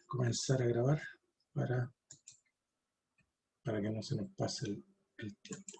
comenzar a grabar para que no se nos pase el tiempo.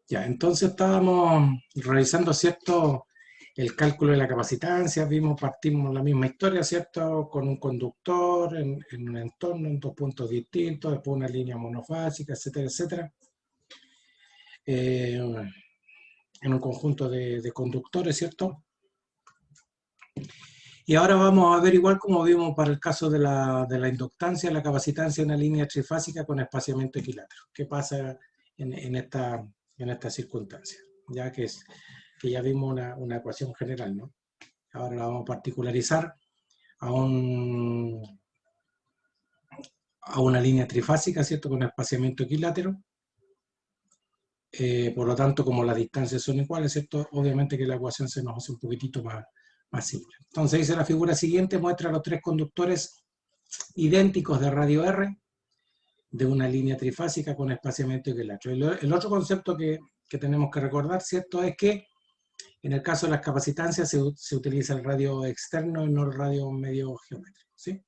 Ya, entonces estábamos realizando, ¿cierto?, el cálculo de la capacitancia, partimos la misma historia, ¿cierto?, con un conductor en un entorno, en dos puntos distintos, después una línea monofásica, etcétera, etcétera. En un conjunto de conductores, ¿cierto? Y ahora vamos a ver, igual como vimos para el caso de la inductancia, la capacitancia en una línea trifásica con espaciamiento equilátero. ¿Qué pasa en esta circunstancia? Ya que ya vimos una ecuación general, ¿no? Ahora la vamos a particularizar a una línea trifásica, ¿cierto? Con espaciamiento equilátero. Por lo tanto, como las distancias son iguales, ¿cierto? Obviamente que la ecuación se nos hace un poquitito más simple. Entonces dice la figura siguiente, muestra los tres conductores idénticos de radio R de una línea trifásica con espaciamiento equilátero. El otro concepto que tenemos que recordar, ¿cierto?, es que en el caso de las capacitancias se utiliza el radio externo y no el radio medio geométrico, ¿sí?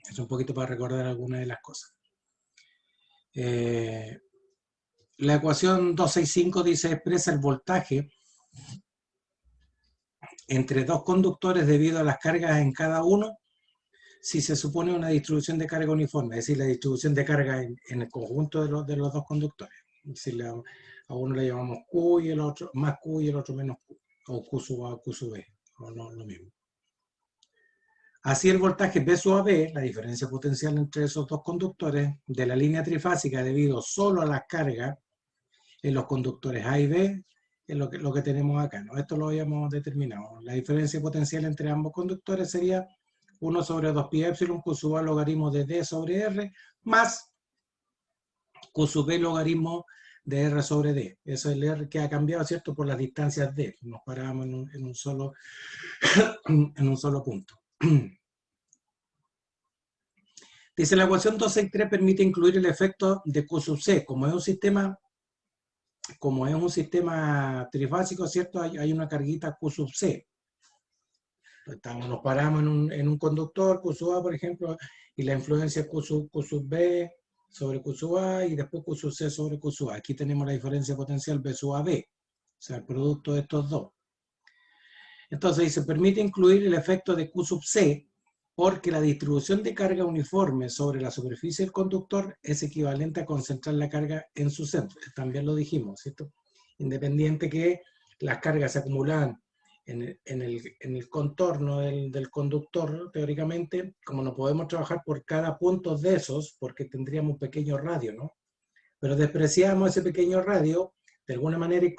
Es un poquito para recordar algunas de las cosas. La ecuación 265 dice, expresa el voltaje entre dos conductores debido a las cargas en cada uno si se supone una distribución de carga uniforme, es decir, la distribución de carga en el conjunto de los dos conductores. Si a uno le llamamos Q y el otro más Q y el otro menos Q, o Q sub A o Q sub B, o no, lo mismo. Así el voltaje V sub AB, la diferencia potencial entre esos dos conductores de la línea trifásica debido solo a las cargas en los conductores A y B, es lo que tenemos acá, ¿no? Esto lo habíamos determinado. La diferencia potencial entre ambos conductores sería 1 sobre 2pi epsilon Q sub A logaritmo de D sobre R más Q sub B logaritmo de R sobre D. Eso es el R que ha cambiado, ¿cierto?, por las distancias D. Nos paramos en un solo punto. Dice, la ecuación 263 permite incluir el efecto de Q sub C. Como es un sistema trifásico, ¿cierto?, hay una carguita Q sub C. Nos paramos en un conductor, Q sub A, por ejemplo, y la influencia Q sub B sobre Q sub A, y después Q sub C sobre Q sub A. Aquí tenemos la diferencia potencial B sub AB, o sea, el producto de estos dos. Entonces, dice, permite incluir el efecto de Q sub C, porque la distribución de carga uniforme sobre la superficie del conductor es equivalente a concentrar la carga en su centro. También lo dijimos, ¿cierto? Independiente que las cargas se acumulan en el contorno del conductor, teóricamente, como no podemos trabajar por cada punto de esos, porque tendríamos un pequeño radio, ¿no? Pero despreciamos ese pequeño radio, de alguna manera, y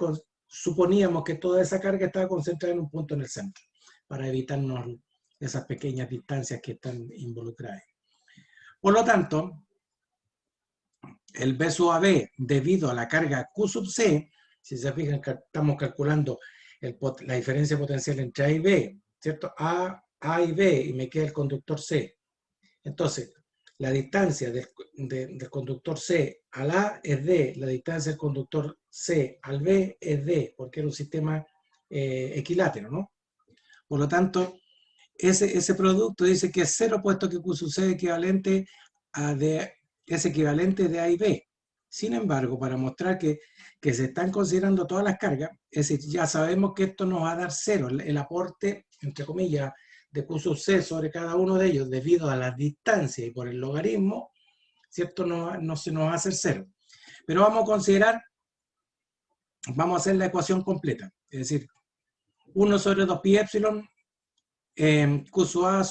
suponíamos que toda esa carga estaba concentrada en un punto en el centro, para evitarnos esas pequeñas distancias que están involucradas. Por lo tanto, el B sub AB, debido a la carga Q sub C, si se fijan, estamos calculando la diferencia potencial entre A y B, ¿cierto? A y B, y me queda el conductor C. Entonces, la distancia del conductor C al A es D, la distancia del conductor C al B es D, porque era un sistema equilátero, ¿no? Por lo tanto, ese producto dice que es 0, puesto que Q sub C es equivalente de A y B. Sin embargo, para mostrar que se están considerando todas las cargas, es decir, ya sabemos que esto nos va a dar 0, el aporte, entre comillas, de Q sub C sobre cada uno de ellos, debido a las distancias y por el logaritmo, ¿cierto?, no se nos va a hacer 0. Pero vamos a hacer la ecuación completa, es decir, 1 sobre 2pi epsilon, Q sub A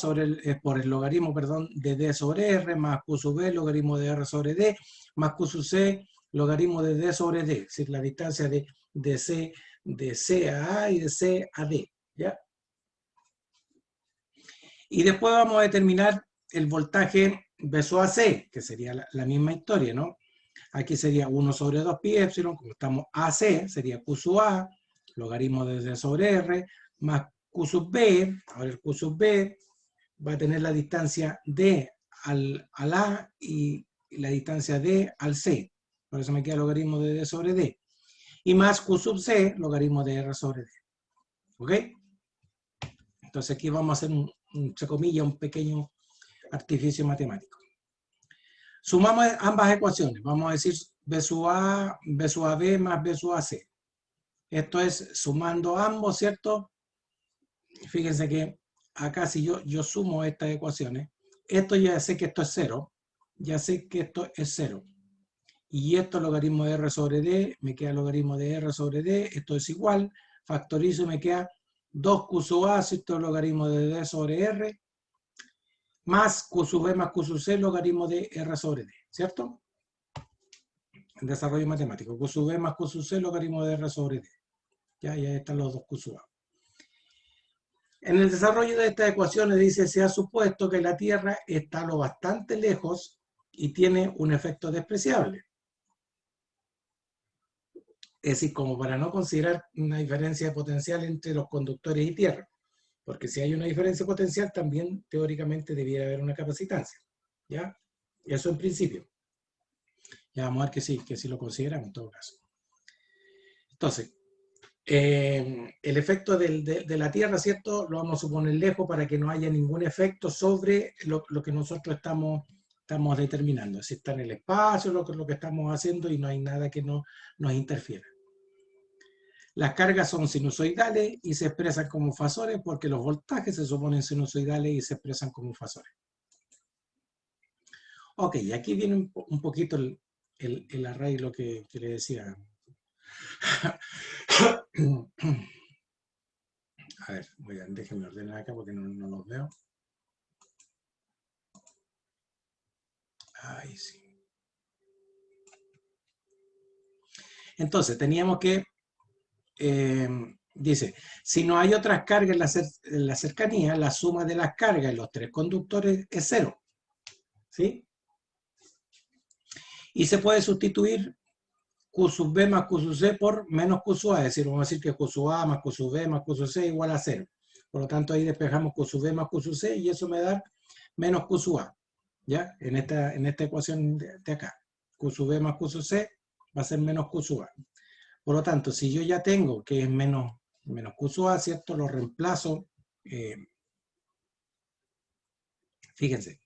por el logaritmo, de D sobre R, más Q sub B, logaritmo de R sobre D, más Q sub C, logaritmo de D sobre D, es decir, la distancia de C a A y de C a D, ¿ya? Y después vamos a determinar el voltaje B sub AC, que sería la misma historia, ¿no? Aquí sería 1 sobre 2pi epsilon, como estamos AC, sería Q sub A, logaritmo de D sobre R, más Q sub B, ahora el Q sub B, va a tener la distancia D al A y la distancia D al C. Por eso me queda logaritmo de D sobre D. Y más Q sub C, logaritmo de R sobre D. ¿Ok? Entonces aquí vamos a hacer entre comillas, un pequeño artificio matemático. Sumamos ambas ecuaciones. Vamos a decir B sub A B más B sub AC. Esto es sumando ambos, ¿cierto? Fíjense que acá si yo sumo estas ecuaciones, esto ya sé que esto es 0, ya sé que esto es 0. Y esto logaritmo de R sobre D, me queda logaritmo de R sobre D, esto es igual, factorizo y me queda 2Q sub A, esto es logaritmo de D sobre R, más Q sub B más Q sub C, logaritmo de R sobre D, ¿cierto? En desarrollo matemático, Q sub B más Q sub C, logaritmo de R sobre D. Ya están los dos Q sub A. En el desarrollo de estas ecuaciones dice, se ha supuesto que la Tierra está lo bastante lejos y tiene un efecto despreciable. Es decir, como para no considerar una diferencia de potencial entre los conductores y Tierra. Porque si hay una diferencia potencial, también teóricamente debiera haber una capacitancia. ¿Ya? Eso en principio. Ya vamos a ver que sí lo consideramos en todo caso. Entonces, el efecto de la Tierra, ¿cierto? Lo vamos a suponer lejos para que no haya ningún efecto sobre lo que nosotros estamos determinando. Si está en el espacio, lo que estamos haciendo y no hay nada que nos interfiera. Las cargas son sinusoidales y se expresan como fasores porque los voltajes se suponen sinusoidales y se expresan como fasores. Ok, y aquí viene un poquito el arreglo que le decía. A ver, déjenme ordenar acá porque no los veo. Ahí sí. Entonces, teníamos que, dice, si no hay otras cargas en la cercanía, la suma de las cargas en los tres conductores es 0. ¿Sí? Y se puede sustituir Q sub B más Q sub C por menos Q sub A, es decir, vamos a decir que Q sub A más Q sub B más Q sub C igual a 0. Por lo tanto, ahí despejamos Q sub B más Q sub C y eso me da menos Q sub A. ¿Ya? En esta ecuación de acá. Q sub B más Q sub C va a ser menos Q sub A. Por lo tanto, si yo ya tengo que es menos Q sub A, ¿cierto? Lo reemplazo. Fíjense.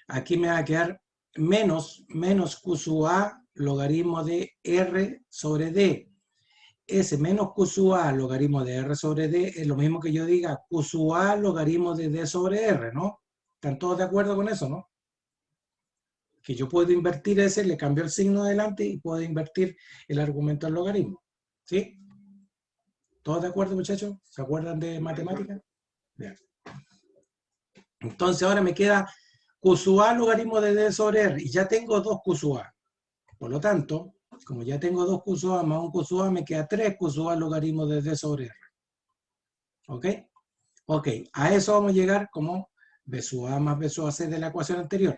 Aquí me va a quedar menos Q sub A logaritmo de R sobre D. Ese menos Q sub A logaritmo de R sobre D es lo mismo que yo diga Q sub A logaritmo de D sobre R, ¿no? ¿Están todos de acuerdo con eso, no? Que yo puedo invertir ese, le cambio el signo adelante y puedo invertir el argumento del logaritmo. ¿Sí? ¿Todos de acuerdo, muchachos? ¿Se acuerdan de matemáticas? Bien. Entonces ahora me queda Q sub A logaritmo de D sobre R y ya tengo 2 Q sub A. Por lo tanto, como ya tengo 2 Q sub A más 1 Q sub A, me queda 3 Q sub A logaritmo de D sobre R. ¿Ok? Ok, a eso vamos a llegar como B sub A más B sub AC de la ecuación anterior.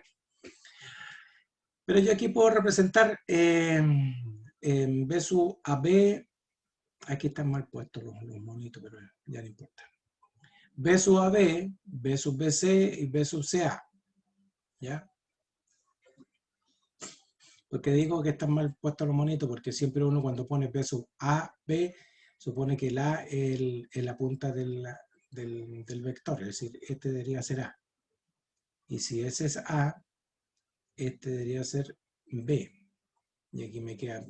Pero yo aquí puedo representar B sub AB, aquí están mal puestos los monitos, pero ya no importa. B sub AB, B sub BC y B sub CA. ¿Ya? Porque digo que están mal puestos los monitos, porque siempre uno cuando pone B sub AB, supone que el A es la punta del vector, es decir, este debería ser A. Y si ese es A, este debería ser B. Y aquí me queda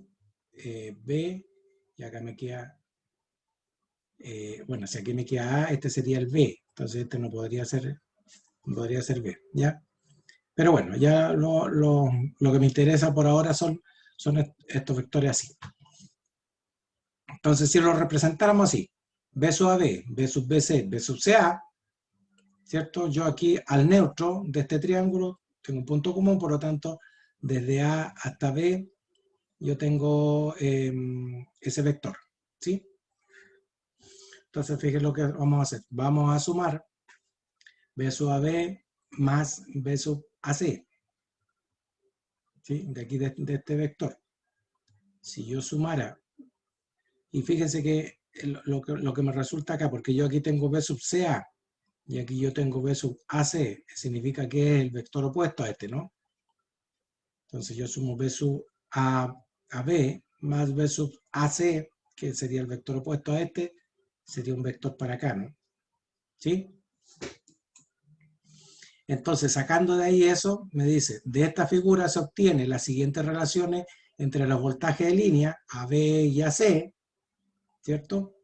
B, y acá me queda, bueno, si aquí me queda A, este sería el B. Entonces este no podría ser B, ¿ya? Pero bueno, ya lo que me interesa por ahora son estos vectores así. Entonces, si lo representáramos así, B sub AB, B sub BC, B sub CA, ¿cierto? Yo aquí al neutro de este triángulo tengo un punto común, por lo tanto, desde A hasta B, yo tengo ese vector, ¿sí? Entonces, fíjense lo que vamos a hacer. Vamos a sumar B sub AB más B sub AC, ¿sí? De aquí, de este vector. Si yo sumara, y fíjense que lo que me resulta acá, porque yo aquí tengo B sub CA, Y aquí yo tengo B sub AC, que significa que es el vector opuesto a este, ¿no? Entonces yo sumo B sub a B más B sub AC, que sería el vector opuesto a este, sería un vector para acá, ¿no? ¿Sí? Entonces, sacando de ahí eso, me dice, de esta figura se obtienen las siguientes relaciones entre los voltajes de línea AB y AC, ¿cierto?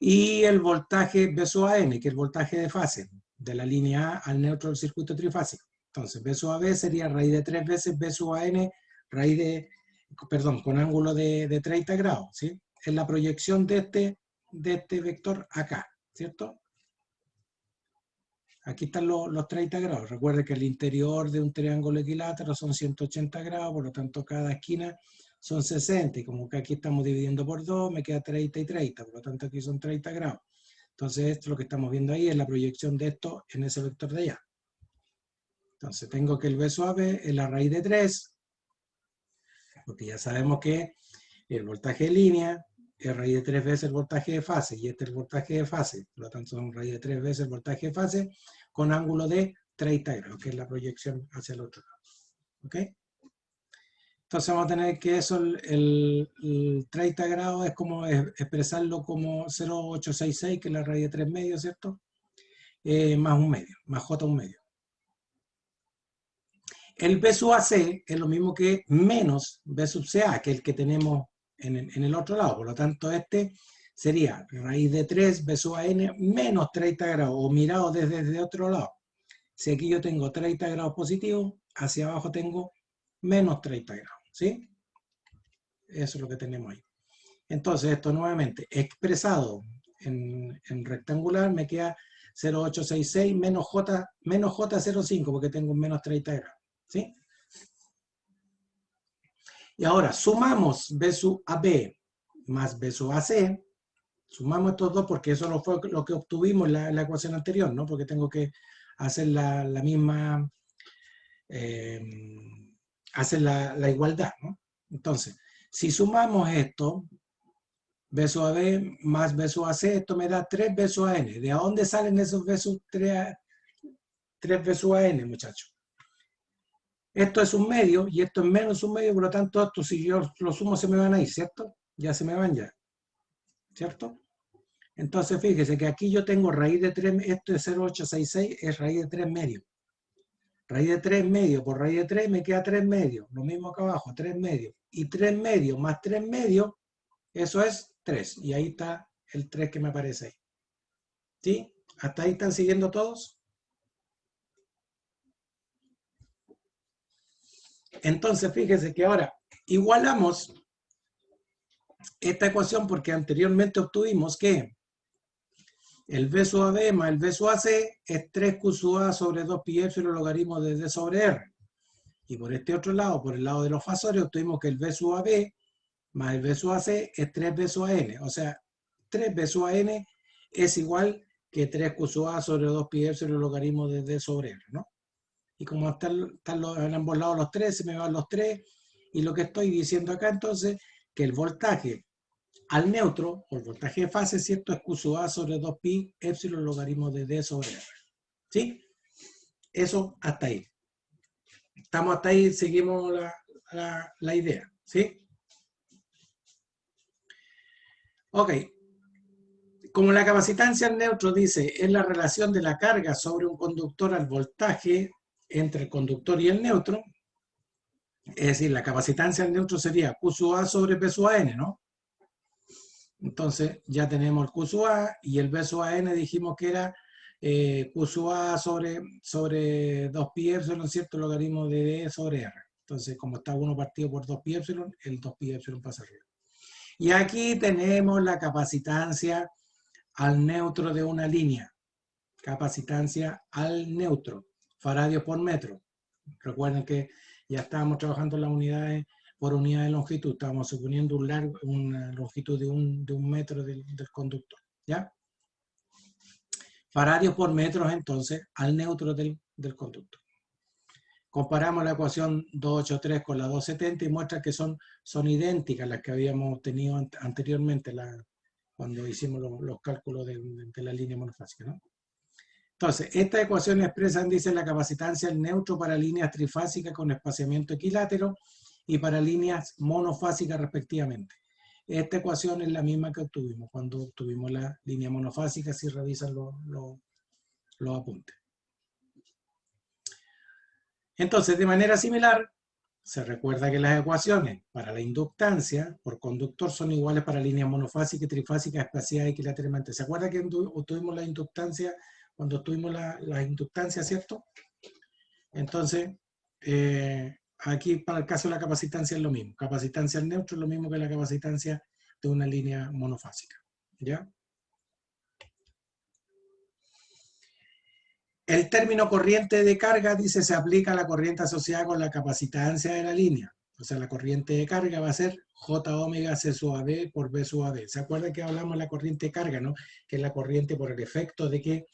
Y el voltaje B sub AN, que es el voltaje de fase, de la línea A al neutro del circuito trifásico. Entonces, B sub AB sería raíz de 3 veces B sub AN, raíz de, perdón, con ángulo de 30 grados, ¿sí? Es la proyección de este vector acá, ¿cierto? Aquí están los 30 grados. Recuerde que el interior de un triángulo equilátero son 180 grados, por lo tanto cada esquina son 60, y como que aquí estamos dividiendo por 2, me queda 30 y 30, por lo tanto aquí son 30 grados. Entonces esto lo que estamos viendo ahí es la proyección de esto en ese vector de allá. Entonces tengo que el B sub AB es la raíz de 3, porque ya sabemos que el voltaje de línea es raíz de 3 veces el voltaje de fase, y este es el voltaje de fase, por lo tanto son raíz de 3 veces el voltaje de fase con ángulo de 30 grados, que es la proyección hacia el otro lado. ¿Ok? Entonces vamos a tener que eso, el 30 grados es como expresarlo como 0,866, que es la raíz de 3 medios, ¿cierto? Más un medio, más J un medio. El B sub AC es lo mismo que menos B sub CA, que es el que tenemos en el otro lado. Por lo tanto, este sería raíz de 3 B sub AN menos 30 grados, o mirado desde otro lado. Si aquí yo tengo 30 grados positivos, hacia abajo tengo menos 30 grados, ¿sí? Eso es lo que tenemos ahí. Entonces, esto nuevamente expresado en rectangular me queda 0,866 menos J05, porque tengo un menos 30 grados, ¿sí? Y ahora sumamos B sub AB más B sub AC, sumamos estos dos porque eso fue lo que obtuvimos en la ecuación anterior, ¿no? Porque tengo que hacer la misma, hacer la igualdad, ¿no? Entonces, si sumamos esto, B sub AB más B sub AC, esto me da 3 B sub AN. ¿De dónde salen esos B sub 3 B sub AN, muchachos? Esto es un medio y esto es menos un medio, por lo tanto, esto si yo lo sumo se me van a ir, ¿cierto? Ya se me van ya, ¿cierto? Entonces fíjese que aquí yo tengo raíz de 3, esto es 0,866, es raíz de 3 medios. Raíz de 3 medios por raíz de 3 me queda 3 medios, lo mismo acá abajo, 3 medios. Y 3 medios más 3 medios, eso es 3. Y ahí está el 3 que me aparece ahí. ¿Sí? ¿Hasta ahí están siguiendo todos? Entonces fíjese que ahora igualamos esta ecuación porque anteriormente obtuvimos que el B sub AB más el B sub AC es 3Q sub A sobre 2pi epsilon logaritmo de D sobre R. Y por este otro lado, por el lado de los fasores, obtuvimos que el B sub AB más el B sub AC es 3B sub AN. O sea, 3B sub AN es igual que 3Q sub A sobre 2pi epsilon logaritmo de D sobre R, ¿no? Y como están en ambos lados los 3, se me van los 3. Y lo que estoy diciendo acá entonces, que el voltaje al neutro, o el voltaje de fase, ¿cierto? Es Q sub A sobre 2pi epsilon logaritmo de D sobre R. ¿Sí? Eso hasta ahí. Estamos hasta ahí, seguimos la idea. ¿Sí? Ok. Como la capacitancia al neutro dice, es la relación de la carga sobre un conductor al voltaje entre el conductor y el neutro, es decir, la capacitancia al neutro sería Q sub A sobre P sub AN, ¿no? Entonces ya tenemos el Q sub A y el B sub AN dijimos que era Q sub A sobre 2pi epsilon, ¿cierto? Logaritmo de D sobre R. Entonces, como está 1 partido por 2pi epsilon, el 2pi epsilon pasa arriba. Y aquí tenemos la capacitancia al neutro de una línea. Capacitancia al neutro. Faradios por metro. Recuerden que ya estábamos trabajando en las unidades por unidad de longitud. Estábamos suponiendo una longitud de un metro del conductor. ¿Ya? Faradios por metros, entonces, al neutro del conductor. Comparamos la ecuación 283 con la 270 y muestra que son idénticas las que habíamos tenido anteriormente cuando hicimos los cálculos de la línea monofásica, ¿no? Entonces, estas ecuaciones expresan, dice, la capacitancia del neutro para líneas trifásicas con espaciamiento equilátero y para líneas monofásicas respectivamente. Esta ecuación es la misma que obtuvimos cuando obtuvimos la línea monofásica, si revisan los apuntes. Entonces, de manera similar, se recuerda que las ecuaciones para la inductancia por conductor son iguales para líneas monofásicas y trifásicas espaciadas equilateralmente. ¿Se acuerda que obtuvimos la inductancia cuando tuvimos la inductancia, cierto? Entonces, aquí para el caso de la capacitancia es lo mismo. Capacitancia al neutro es lo mismo que la capacitancia de una línea monofásica. ¿Ya? El término corriente de carga, dice, se aplica a la corriente asociada con la capacitancia de la línea. O sea, la corriente de carga va a ser J omega C sub AB por B sub AB. ¿Se acuerdan que hablamos de la corriente de carga, no? Que es la corriente por el efecto de que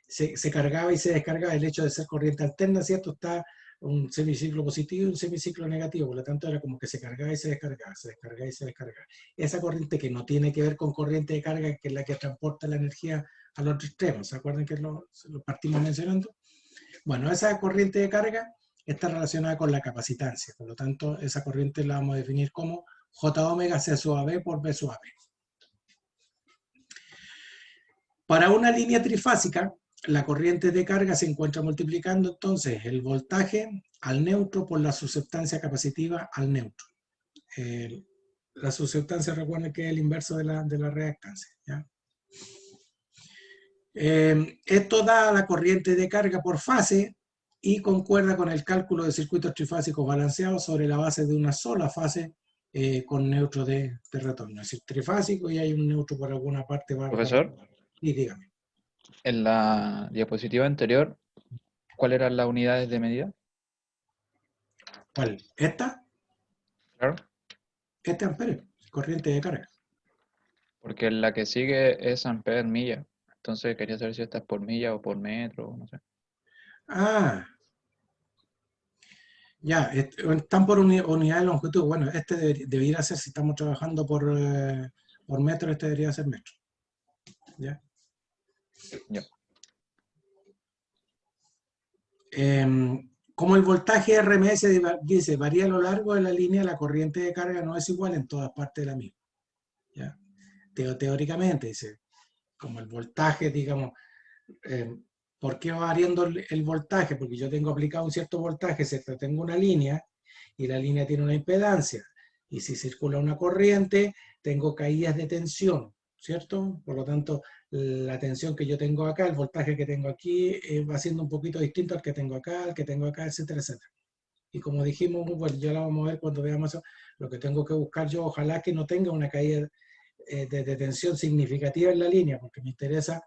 se cargaba y se descargaba. El hecho de ser corriente alterna, ¿cierto? Está un semiciclo positivo y un semiciclo negativo. Por lo tanto, era como que se cargaba y se descargaba, se descargaba y se descargaba. Esa corriente que no tiene que ver con corriente de carga, que es la que transporta la energía al otro extremo. ¿Se acuerdan que lo partimos mencionando? Bueno, esa corriente de carga está relacionada con la capacitancia. Por lo tanto, esa corriente la vamos a definir como J omega C sub AB por B sub AB. Para una línea trifásica, la corriente de carga se encuentra multiplicando entonces el voltaje al neutro por la susceptancia capacitiva al neutro. La susceptancia, recuerden que es el inverso de la reactancia. ¿Ya? Esto da la corriente de carga por fase y concuerda con el cálculo de circuitos trifásicos balanceados sobre la base de una sola fase con neutro de retorno. Es decir, trifásico y hay un neutro por alguna parte. Profesor, y dígame. en la diapositiva anterior, ¿cuáles eran las unidades de medida? ¿Cuál? ¿Esta? Claro. Este amperio, corriente de carga. Porque la que sigue es amper milla. Entonces quería saber si esta es por milla o por metro, no sé. Ah, ya, están por unidad de longitud. Bueno, este debería ser, si estamos trabajando por metro, este debería ser metro. ¿Ya? Ya. Como el voltaje RMS dice, varía a lo largo de la línea, la corriente de carga no es igual en todas partes de la misma. ¿Ya? Teóricamente, dice, como el voltaje, digamos, ¿por qué va variando el voltaje? Porque yo tengo aplicado un cierto voltaje, ¿cierto? Tengo una línea y la línea tiene una impedancia. Y si circula una corriente, tengo caídas de tensión, ¿cierto? Por lo tanto, la tensión que yo tengo acá, el voltaje que tengo aquí, va siendo un poquito distinto al que tengo acá, al que tengo acá, etcétera, etcétera. Y como dijimos, bueno, ya lo vamos a ver cuando veamos eso, lo que tengo que buscar yo, ojalá que no tenga una caída de tensión significativa en la línea, porque me interesa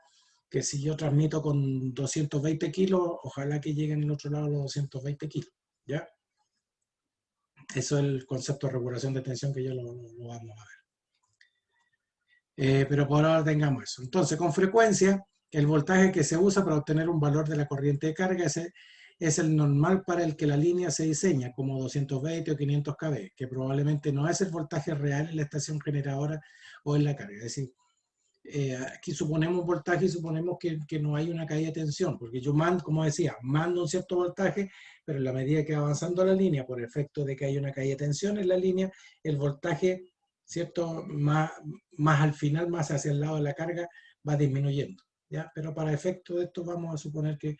que si yo transmito con 220 kilos, ojalá que lleguen al otro lado los 220 kilos, ¿ya? Eso es el concepto de regulación de tensión que ya lo vamos a ver. Pero por ahora tengamos eso. Entonces, con frecuencia, el voltaje que se usa para obtener un valor de la corriente de carga es el normal para el que la línea se diseña, como 220 o 500 kV, que probablemente no es el voltaje real en la estación generadora o en la carga. Es decir, aquí suponemos voltaje y suponemos que no hay una caída de tensión, porque yo mando, como decía, mando un cierto voltaje, pero en la medida que va avanzando la línea, por efecto de que hay una caída de tensión en la línea, el voltaje, ¿cierto? Más al final, más hacia el lado de la carga, va disminuyendo, ¿ya? Pero para efecto de esto vamos a suponer que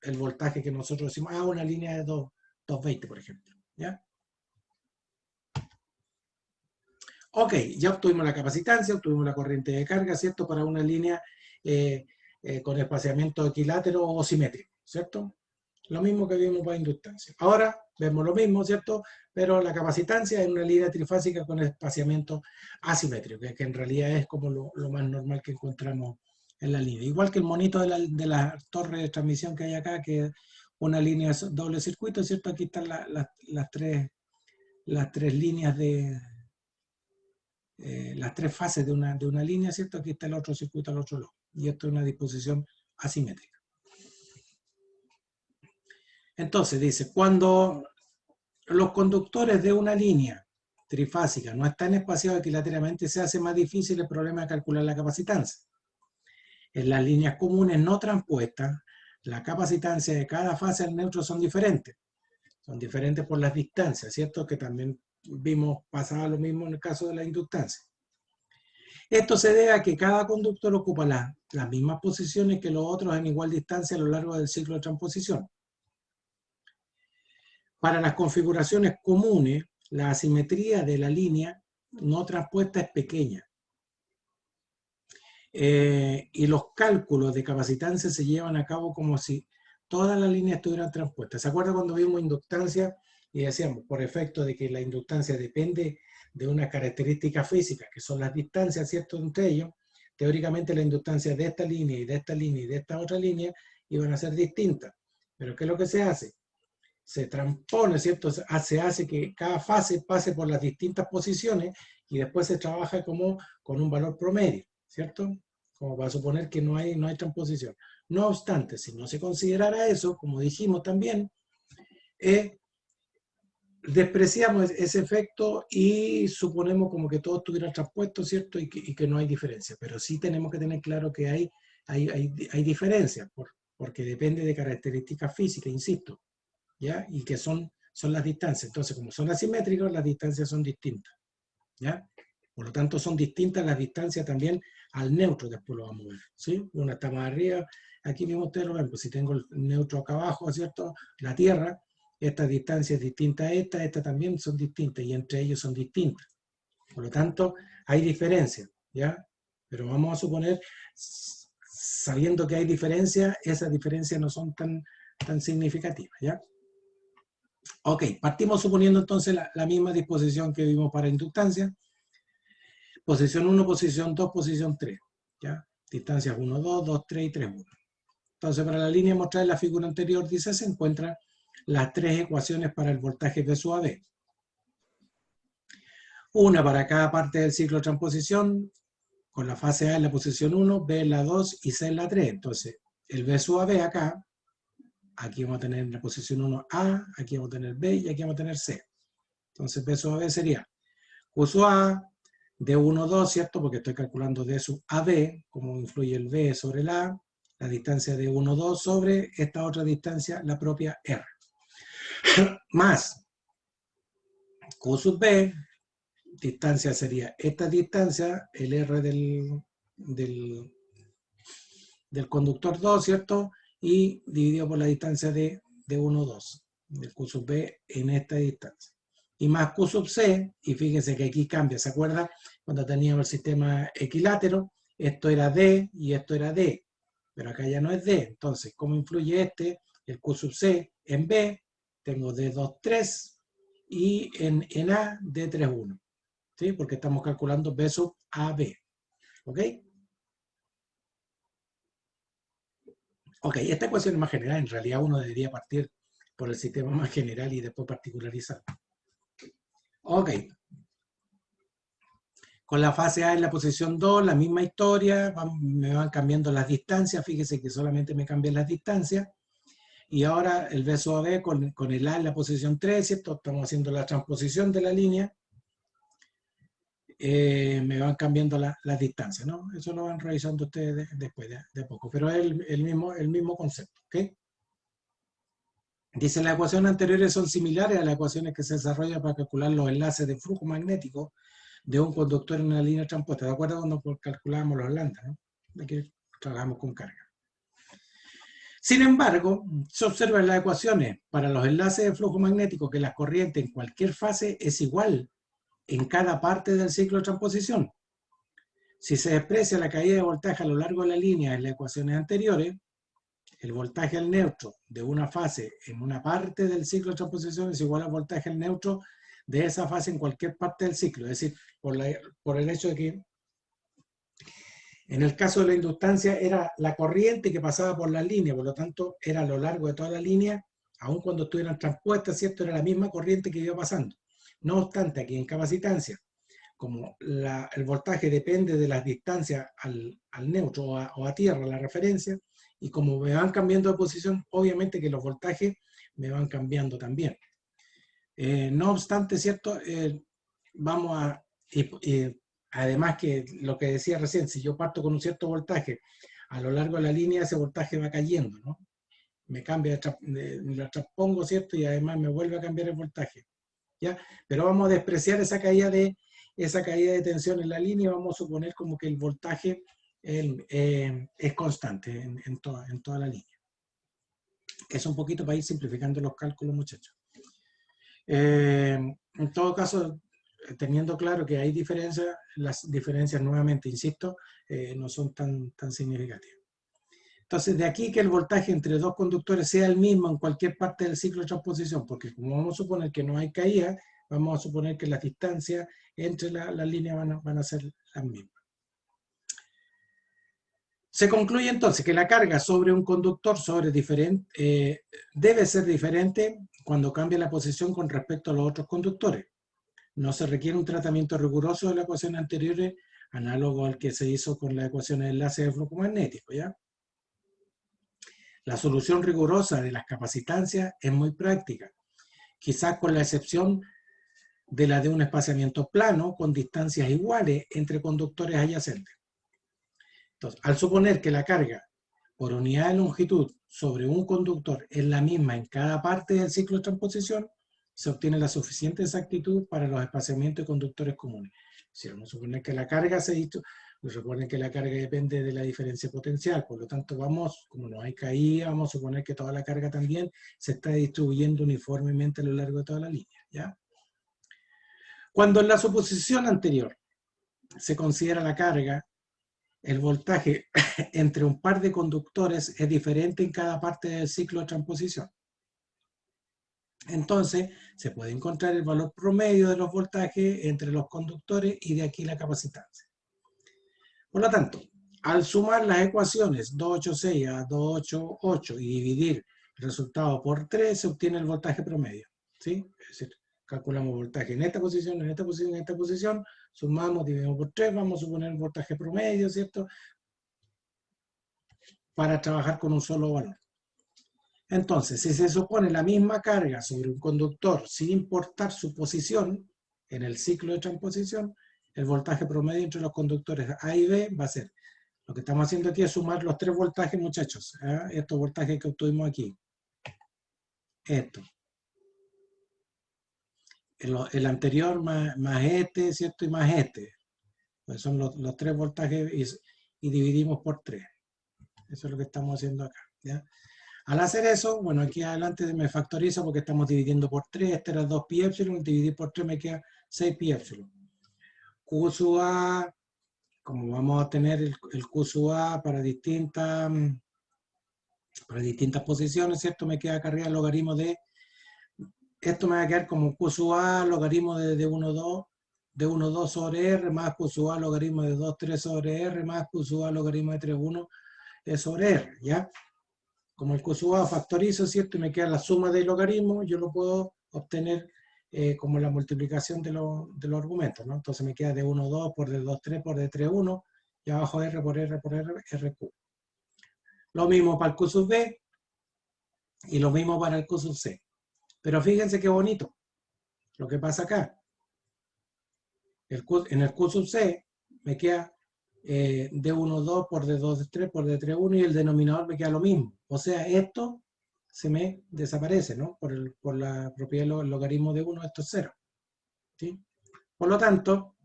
el voltaje que nosotros decimos, una línea de 220, por ejemplo, ¿ya? Ok, ya obtuvimos la capacitancia, obtuvimos la corriente de carga, ¿cierto? Para una línea con espaciamiento equilátero o simétrico, ¿cierto? Lo mismo que vimos para inductancia. Ahora vemos lo mismo, ¿cierto? Pero la capacitancia es una línea trifásica con espaciamiento asimétrico, que en realidad es como lo más normal que encontramos en la línea. Igual que el monito de la torre de transmisión que hay acá, que es una línea doble circuito, ¿cierto? Aquí están las tres líneas las tres fases de una línea, ¿cierto? Aquí está el otro circuito al otro lado. Y esto es una disposición asimétrica. Entonces dice, cuando los conductores de una línea trifásica no están espaciados equilateralmente, se hace más difícil el problema de calcular la capacitancia. En las líneas comunes no transpuestas, la capacitancia de cada fase al neutro son diferentes. Son diferentes por las distancias, ¿cierto? Que también vimos, pasaba lo mismo en el caso de la inductancia. Esto se debe a que cada conductor ocupa las mismas posiciones que los otros en igual distancia a lo largo del ciclo de transposición. Para las configuraciones comunes, la asimetría de la línea no transpuesta es pequeña. Y los cálculos de capacitancia se llevan a cabo como si todas las líneas estuvieran transpuestas. ¿Se acuerda cuando vimos inductancia y decíamos, por efecto de que la inductancia depende de unas características físicas, que son las distancias, ¿cierto?, entre ellos? Teóricamente la inductancia de esta línea y de esta línea y de esta otra línea iban a ser distintas. Pero ¿qué es lo que se hace? Se transpone, ¿cierto? Se hace que cada fase pase por las distintas posiciones y después se trabaja como con un valor promedio, ¿cierto? Como para suponer que no hay transposición. No obstante, si no se considerara eso, como dijimos también, despreciamos ese efecto y suponemos como que todo estuviera transpuesto, ¿cierto? Y que no hay diferencia. Pero sí tenemos que tener claro que hay diferencias, porque depende de características físicas, insisto, ¿ya? Y que son las distancias. Entonces, como son asimétricos, las distancias son distintas, ¿ya? Por lo tanto, son distintas las distancias también al neutro, después lo vamos a ver, ¿sí? Una está más arriba, aquí mismo ustedes lo ven, pues si tengo el neutro acá abajo, ¿cierto? La Tierra, esta distancia es distinta a esta también son distintas, y entre ellos son distintas. Por lo tanto, hay diferencias, ¿ya? Pero vamos a suponer, sabiendo que hay diferencias, esas diferencias no son tan significativas, ¿ya? Ok, partimos suponiendo entonces la misma disposición que vimos para inductancia. Posición 1, posición 2, posición 3. ¿Ya? Distancias 1, 2, 2, 3 y 3, 1. Entonces, para la línea mostrada en la figura anterior, dice, se encuentran las tres ecuaciones para el voltaje V sub AB. Una para cada parte del ciclo de transposición, con la fase A en la posición 1, B en la 2 y C en la 3. Entonces, el V sub AB acá, aquí vamos a tener en la posición 1 A, aquí vamos a tener B y aquí vamos a tener C. Entonces, V sub AB sería Q sub A, D1, 2, ¿cierto? Porque estoy calculando D sub AB, cómo influye el B sobre el A, la distancia de 1, 2 sobre esta otra distancia, la propia R. Más Q sub B, distancia sería esta distancia, el R del conductor 2, ¿cierto? Y dividido por la distancia de 1, 2, del Q sub B en esta distancia. Y más Q sub C, y fíjense que aquí cambia, ¿se acuerda? Cuando teníamos el sistema equilátero, esto era D y esto era D, pero acá ya no es D. Entonces, ¿cómo influye el Q sub C en B? Tengo D2, 3 y en A, D3, 1. ¿Sí? Porque estamos calculando B sub AB. ¿Ok? Ok, esta ecuación es más general. En realidad uno debería partir por el sistema más general y después particularizar. Ok. Con la fase A en la posición 2, la misma historia, me van cambiando las distancias, fíjese que solamente me cambian las distancias, y ahora el V sub AB con el A en la posición 3, ¿cierto? Estamos haciendo la transposición de la línea, me van cambiando las distancias, ¿no? Eso lo van revisando ustedes después de poco, pero es el mismo concepto, ¿ok? Dice, las ecuaciones anteriores son similares a las ecuaciones que se desarrollan para calcular los enlaces de flujo magnético de un conductor en una línea transpuesta. ¿De acuerdo cuando calculábamos los lambda, ¿no? Aquí trabajamos con carga. Sin embargo, se observa en las ecuaciones para los enlaces de flujo magnético que la corriente en cualquier fase es igual en cada parte del ciclo de transposición. Si se desprecia la caída de voltaje a lo largo de la línea en las ecuaciones anteriores, el voltaje al neutro de una fase en una parte del ciclo de transposición es igual al voltaje al neutro de esa fase en cualquier parte del ciclo. Es decir, por el hecho de que en el caso de la inductancia era la corriente que pasaba por la línea, por lo tanto era a lo largo de toda la línea, aun cuando estuvieran transpuestas, ¿cierto? Era la misma corriente que iba pasando. No obstante, aquí en capacitancia, como el voltaje depende de las distancias al neutro o a tierra, la referencia, y como me van cambiando de posición, obviamente que los voltajes me van cambiando también. No obstante, ¿cierto? Vamos a... además que lo que decía recién, si yo parto con un cierto voltaje, a lo largo de la línea ese voltaje va cayendo, ¿no? Me cambia, lo transpongo, ¿cierto? Y además me vuelve a cambiar el voltaje, ¿ya? Pero vamos a despreciar esa caída de tensión en la línea y vamos a suponer como que el voltaje es constante en toda la línea. Es un poquito para ir simplificando los cálculos, muchachos. En todo caso, teniendo claro que hay diferencias, las diferencias, nuevamente, insisto, no son tan significativas. Entonces, de aquí que el voltaje entre dos conductores sea el mismo en cualquier parte del ciclo de transposición, porque como vamos a suponer que no hay caída, vamos a suponer que las distancias entre las líneas van a ser las mismas. Se concluye entonces que la carga sobre un conductor debe ser diferente cuando cambia la posición con respecto a los otros conductores. No se requiere un tratamiento riguroso de las ecuaciones anteriores, análogo al que se hizo con la ecuación de enlace de flujo magnético, ¿ya? La solución rigurosa de las capacitancias es muy práctica, quizás con la excepción de la de un espaciamiento plano con distancias iguales entre conductores adyacentes. Entonces, al suponer que la carga por unidad de longitud sobre un conductor es la misma en cada parte del ciclo de transposición, se obtiene la suficiente exactitud para los espaciamientos de conductores comunes. Si vamos a suponer que la carga recuerden que la carga depende de la diferencia potencial, por lo tanto como no hay caída, vamos a suponer que toda la carga también se está distribuyendo uniformemente a lo largo de toda la línea, ¿ya? Cuando en la suposición anterior se considera la carga, el voltaje entre un par de conductores es diferente en cada parte del ciclo de transposición. Entonces, se puede encontrar el valor promedio de los voltajes entre los conductores y de aquí la capacitancia. Por lo tanto, al sumar las ecuaciones 286 a 288 y dividir el resultado por 3, se obtiene el voltaje promedio, ¿sí? Es decir, calculamos voltaje en esta posición, en esta posición, en esta posición, sumamos, dividimos por 3, vamos a suponer el voltaje promedio, ¿cierto? Para trabajar con un solo valor. Entonces, si se supone la misma carga sobre un conductor sin importar su posición en el ciclo de transposición, el voltaje promedio entre los conductores A y B va a ser, lo que estamos haciendo aquí es sumar los tres voltajes, muchachos, estos voltajes que obtuvimos aquí. Esto. El anterior más este, ¿cierto? Y más este. Pues son los tres voltajes y dividimos por 3. Eso es lo que estamos haciendo acá, ¿ya? Al hacer eso, bueno, aquí adelante me factorizo porque estamos dividiendo por 3, este era 2 pi epsilon, dividir por 3 me queda 6 pi epsilon. Q sub A, como vamos a tener el Q sub A para distintas posiciones, ¿cierto? Me queda acá arriba el logaritmo de, esto me va a quedar como Q sub A, logaritmo de 1,2 sobre R, más Q sub A, logaritmo de 2,3 sobre R, más Q sub A, logaritmo de 3,1 sobre R, ¿ya? Como el Q sub A factorizo, ¿cierto? Y me queda la suma de logaritmos, yo lo puedo obtener como la multiplicación de los argumentos, ¿no? Entonces me queda de 1, 2 por de 2, 3 por de 3, 1, y abajo R por R por R, RQ. Lo mismo para el Q sub B, y lo mismo para el Q sub C. Pero fíjense qué bonito lo que pasa acá. En el Q sub C me queda de 1, 2 por de 2, 3 por de 3, 1, y el denominador me queda lo mismo. O sea, esto se me desaparece, ¿no? Por la propiedad del logaritmo de 1, esto es 0. ¿Sí? Por lo tanto,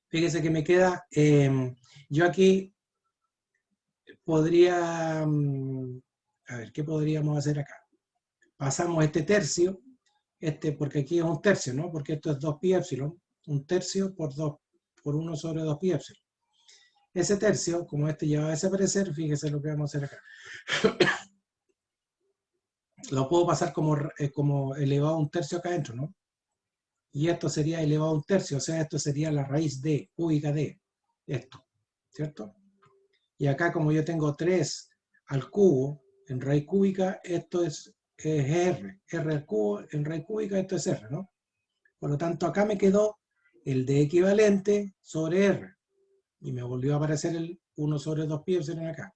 fíjese que me queda, yo aquí podría, a ver, ¿qué podríamos hacer acá? Pasamos este tercio, porque aquí es un tercio, ¿no? Porque esto es 2 pi epsilon, un tercio por 1 sobre 2 pi epsilon. Ese tercio, como este ya va a desaparecer, fíjese lo que vamos a hacer acá. Lo puedo pasar como elevado a un tercio acá adentro, ¿no? Y esto sería elevado a un tercio, o sea, esto sería la raíz de, cúbica de esto, ¿cierto? Y acá como yo tengo 3 al cubo en raíz cúbica, esto es R al cubo en raíz cúbica, esto es R, ¿no? Por lo tanto, acá me quedó el D equivalente sobre R, y me volvió a aparecer el 1 sobre 2 pi epsilon acá.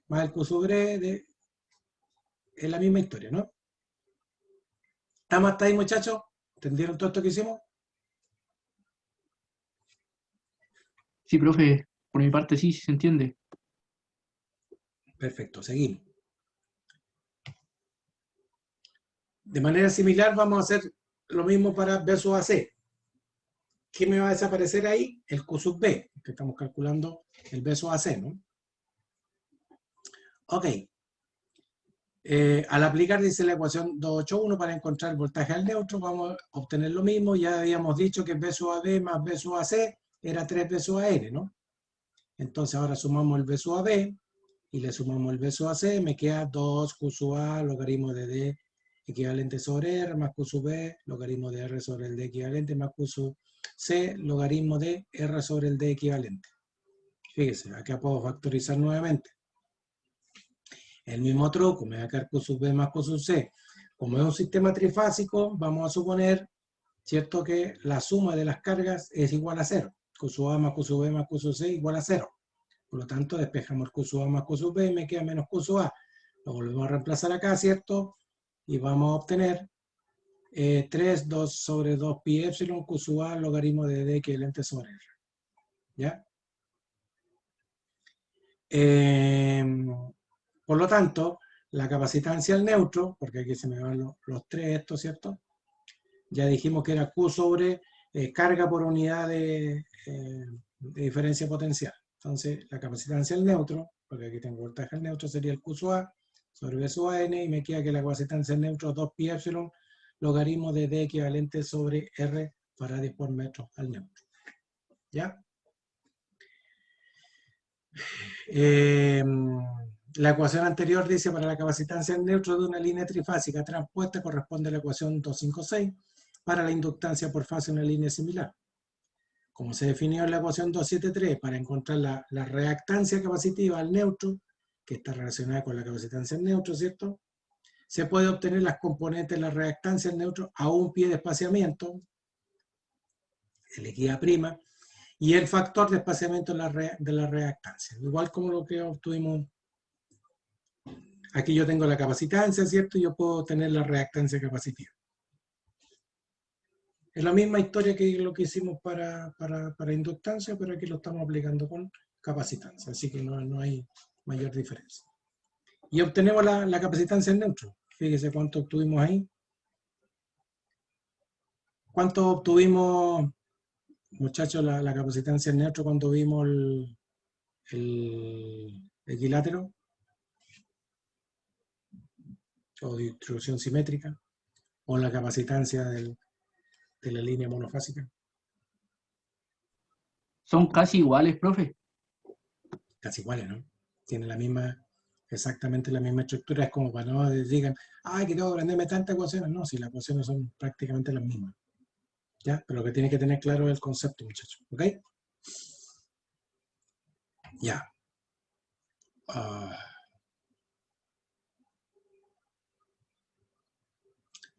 Más el Q sub R es la misma historia, ¿no? ¿Estamos hasta ahí, muchachos? ¿Entendieron todo esto que hicimos? Sí, profe, Por mi parte sí, sí se entiende. Perfecto, seguimos. De manera similar vamos a hacer lo mismo para B sub AC. ¿Qué me va a desaparecer ahí? El Q sub B, que estamos calculando el B sub AC, ¿no? Ok. Al aplicar, dice la ecuación 281, para encontrar el voltaje al neutro, vamos a obtener lo mismo. Ya habíamos dicho que B sub AB más B sub AC era 3B sub AN, ¿no? Entonces ahora sumamos el B sub AB y le sumamos el B sub AC, me queda 2Q sub A logaritmo de D equivalente sobre R más Q sub B, logaritmo de R sobre el D equivalente más Q sub C, logaritmo de R sobre el D equivalente. Fíjese, acá puedo factorizar nuevamente. El mismo truco, me va a quedar Q sub B más Q sub C. Como es un sistema trifásico, vamos a suponer, ¿cierto?, que la suma de las cargas es igual a 0. Q sub A más Q sub B más Q sub C igual a 0. Por lo tanto, despejamos Q sub A más Q sub B y me queda menos Q sub A. Lo volvemos a reemplazar acá, ¿cierto? Y vamos a obtener 3, 2 sobre 2 pi epsilon Q sub A logaritmo de D equivalente sobre R. ¿Ya? Por lo tanto, la capacitancia al neutro, porque aquí se me van los tres estos, ¿cierto? Ya dijimos que era Q sobre carga por unidad de diferencia potencial. Entonces, la capacitancia al neutro, porque aquí tengo voltaje al neutro, sería el Q sub A sobre B sub AN, y me queda que la capacitancia al neutro es 2 pi epsilon logaritmo de D equivalente sobre R farads por metro al neutro. ¿Ya? La ecuación anterior dice, para la capacitancia al neutro de una línea trifásica transpuesta corresponde a la ecuación 256 para la inductancia por fase de una línea similar. Como se definió en la ecuación 273, para encontrar la reactancia capacitiva al neutro, que está relacionada con la capacitancia al neutro, ¿cierto? Se puede obtener las componentes de la reactancia al neutro a un pie de espaciamiento, el equidad prima, y el factor de espaciamiento de la reactancia. Igual como lo que obtuvimos. Aquí yo tengo la capacitancia, ¿cierto? Y yo puedo tener la reactancia capacitiva. Es la misma historia que lo que hicimos para inductancia, pero aquí lo estamos aplicando con capacitancia, así que no hay mayor diferencia. Y obtenemos la capacitancia en neutro. Fíjese cuánto obtuvimos ahí. ¿Cuánto obtuvimos, muchachos, la capacitancia en neutro cuando vimos el equilátero? O distribución simétrica. O la capacitancia de la línea monofásica. Son casi iguales, profe. Casi iguales, ¿no? Tienen la misma, exactamente la misma estructura. Es como para no digan, ay, que tengo que aprenderme tantas ecuaciones. No, si las ecuaciones son prácticamente las mismas. ¿Ya? Pero lo que tiene que tener claro es el concepto, muchachos. ¿Ok? Ya.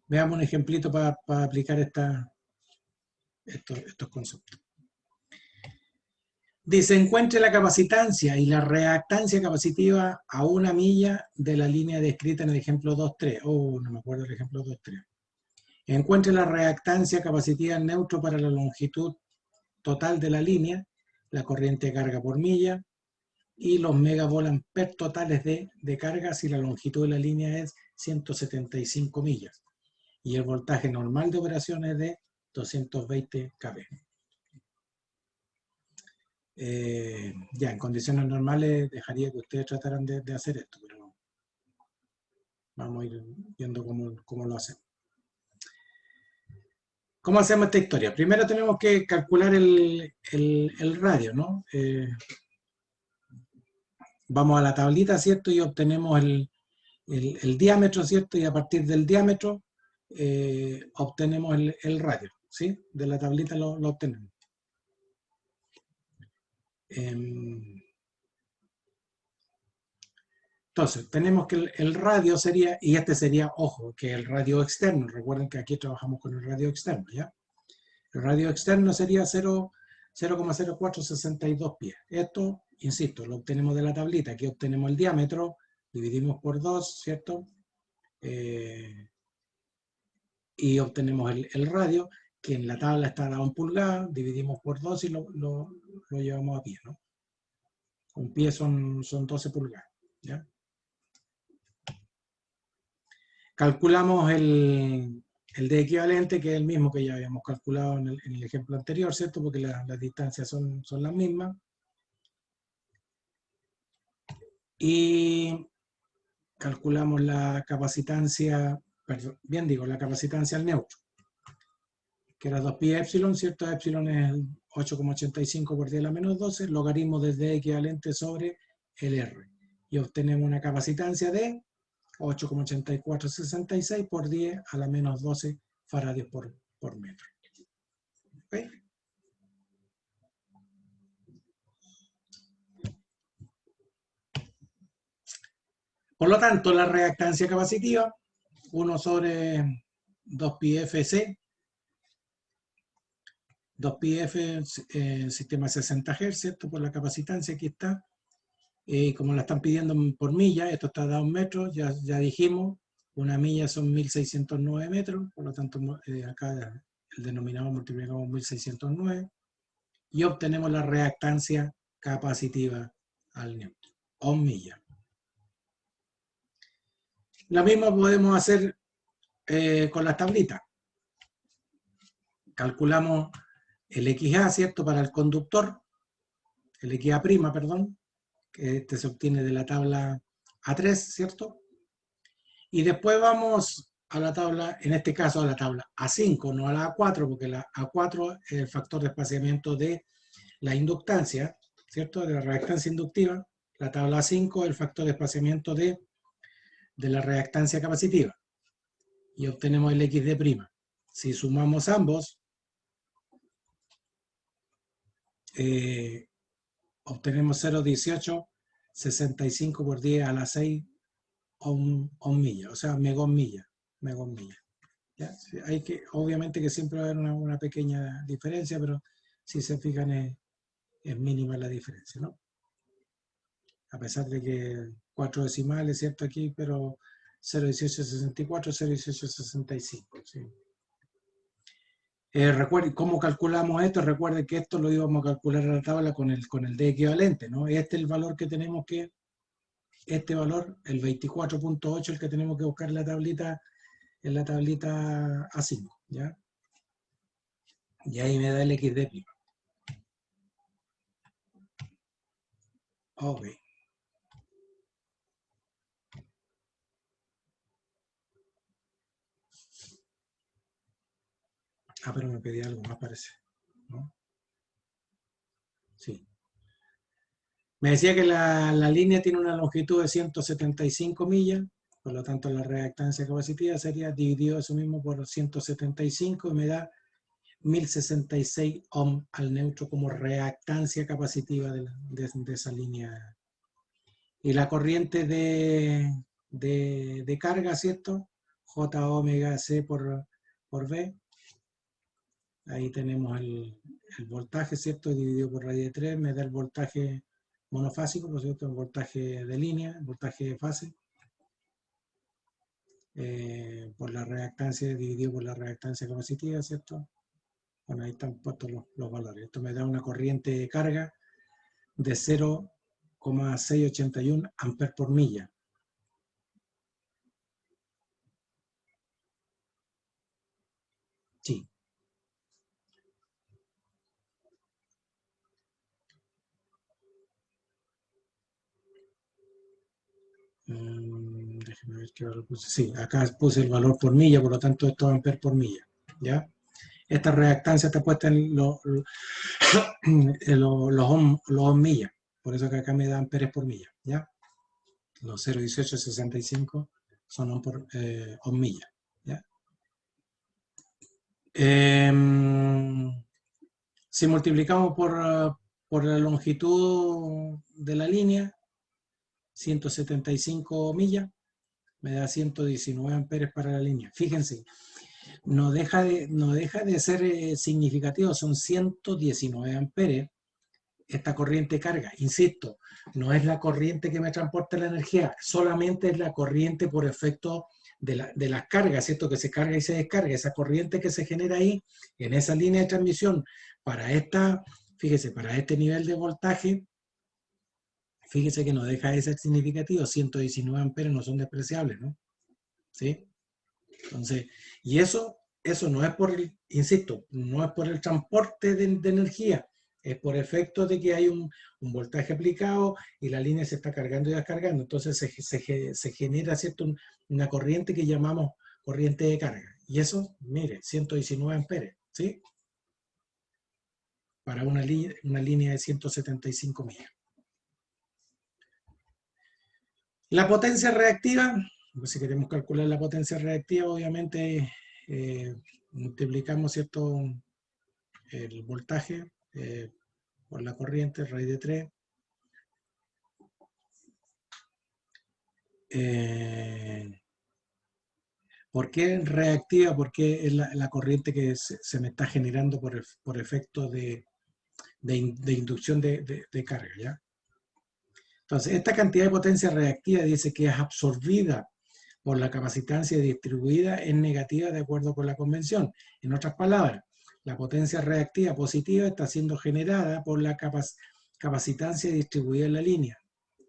Veamos un ejemplito para aplicar estos conceptos. Dice, encuentre la capacitancia y la reactancia capacitiva a 1 milla de la línea descrita en el ejemplo 2.3. Oh, no me acuerdo del ejemplo 2.3. Encuentre la reactancia capacitiva en neutro para la longitud total de la línea, la corriente de carga por milla y los megavolt-amperes totales de carga si la longitud de la línea es 175 millas. Y el voltaje normal de operación es de 220 kV. Ya, en condiciones normales dejaría que ustedes trataran de hacer esto, pero vamos a ir viendo cómo lo hacemos. ¿Cómo hacemos esta historia? Primero tenemos que calcular el radio, ¿no? Vamos a la tablita, ¿cierto? Y obtenemos el diámetro, ¿cierto? Y a partir del diámetro obtenemos el radio, ¿sí? De la tablita lo obtenemos. Entonces, tenemos que el radio sería, y este sería, ojo, que el radio externo, recuerden que aquí trabajamos con el radio externo, ¿ya? El radio externo sería 0,0462 pies. Esto, insisto, lo obtenemos de la tablita. Aquí obtenemos el diámetro, dividimos por 2, ¿cierto? Y obtenemos el radio, que en la tabla está dado en pulgadas, dividimos por 2 y lo llevamos a pie, ¿no? Un pie son 12 pulgadas. ¿Ya? Calculamos el de equivalente, que es el mismo que ya habíamos calculado en el ejemplo anterior, ¿cierto? Porque las distancias son las mismas. Y calculamos la capacitancia, perdón, bien digo, la capacitancia al neutro, que era 2pi epsilon, ¿cierto? Epsilon es 8,85 por 10 a la menos 12, logaritmo de D equivalente sobre el R. Y obtenemos una capacitancia de 8,8466 por 10 a la menos 12 faradios por metro. ¿Okay? Por lo tanto, la reactancia capacitiva, 1 sobre 2pi FC, 2pi F, sistema 60 Hz, ¿cierto? Por la capacitancia, aquí está. Como la están pidiendo por milla, esto está dado en metros, ya dijimos, una milla son 1609 metros, por lo tanto acá el denominador multiplicamos 1609 y obtenemos la reactancia capacitiva al neutro, ohm milla. Lo mismo podemos hacer con las tablitas. Calculamos el XA, ¿cierto? Para el conductor, el XA', perdón, que este se obtiene de la tabla A3, ¿cierto? Y después vamos a la tabla, en este caso a la tabla A5, no a la A4, porque la A4 es el factor de espaciamiento de la inductancia, ¿cierto? De la reactancia inductiva. La tabla A5 es el factor de espaciamiento de la reactancia capacitiva. Y obtenemos el XD'. Si sumamos ambos, obtenemos 0,1865 por 10 a la 6 ohm milla, o sea, megohm milla. ¿Ya? Hay que, obviamente que siempre va a haber una pequeña diferencia, pero si se fijan es mínima la diferencia, ¿no? A pesar de que 4 decimales, ¿cierto? Aquí, pero 0,1864, 0,1865, ¿sí? Recuerden cómo calculamos esto. Recuerden que esto lo íbamos a calcular en la tabla con el D equivalente, ¿no? Este es el valor que tenemos que, este valor, el 24.8, el que tenemos que buscar en la tablita A5, ¿ya? Y ahí me da el XD'. Ok. Pero me pedí algo más, parece, ¿no? Sí. Me decía que la línea tiene una longitud de 175 millas, por lo tanto la reactancia capacitiva sería dividido eso mismo por 175 y me da 1066 ohm al neutro como reactancia capacitiva de esa línea. Y la corriente de carga, ¿cierto? J omega C por V. Ahí tenemos el voltaje, ¿cierto? Dividido por raíz de 3, me da el voltaje monofásico, por cierto, el voltaje de línea, el voltaje de fase. Por la reactancia dividido por la reactancia capacitiva, ¿cierto? Bueno, ahí están puestos los valores. Esto me da una corriente de carga de 0,681 amperes por milla. Sí. Déjeme ver qué valor puse. Sí, acá puse el valor por milla, por lo tanto esto es amperes por milla. ¿Ya? Esta reactancia está puesta en los ohm millas. Por eso que acá me da amperes por milla. ¿Ya? Los 0,1865 son ohm millas. ¿Ya? Si multiplicamos por la longitud de la línea, 175 millas, me da 119 amperes para la línea. Fíjense, no deja de ser significativo, son 119 amperes esta corriente carga. Insisto, no es la corriente que me transporta la energía, solamente es la corriente por efecto de las cargas, ¿cierto? Que se carga y se descarga. Esa corriente que se genera ahí, en esa línea de transmisión, para esta, fíjese, para este nivel de voltaje, Fíjese que no deja de ser significativo, 119 amperes no son despreciables, ¿no? ¿Sí? Entonces, y eso no es por el, insisto, no es por el transporte de energía, es por efecto de que hay un voltaje aplicado y la línea se está cargando y descargando. Entonces se genera, ¿cierto?, una corriente que llamamos corriente de carga. Y eso, mire, 119 amperes, ¿sí? Para una línea de 175 millas. La potencia reactiva, pues si queremos calcular la potencia reactiva, obviamente multiplicamos, ¿cierto?, el voltaje por la corriente, raíz de 3. ¿Por qué reactiva? Porque es la corriente que se me está generando por efecto de inducción de carga, ¿ya? Entonces, esta cantidad de potencia reactiva dice que es absorbida por la capacitancia distribuida es negativa de acuerdo con la convención. En otras palabras, la potencia reactiva positiva está siendo generada por la capacitancia distribuida en la línea.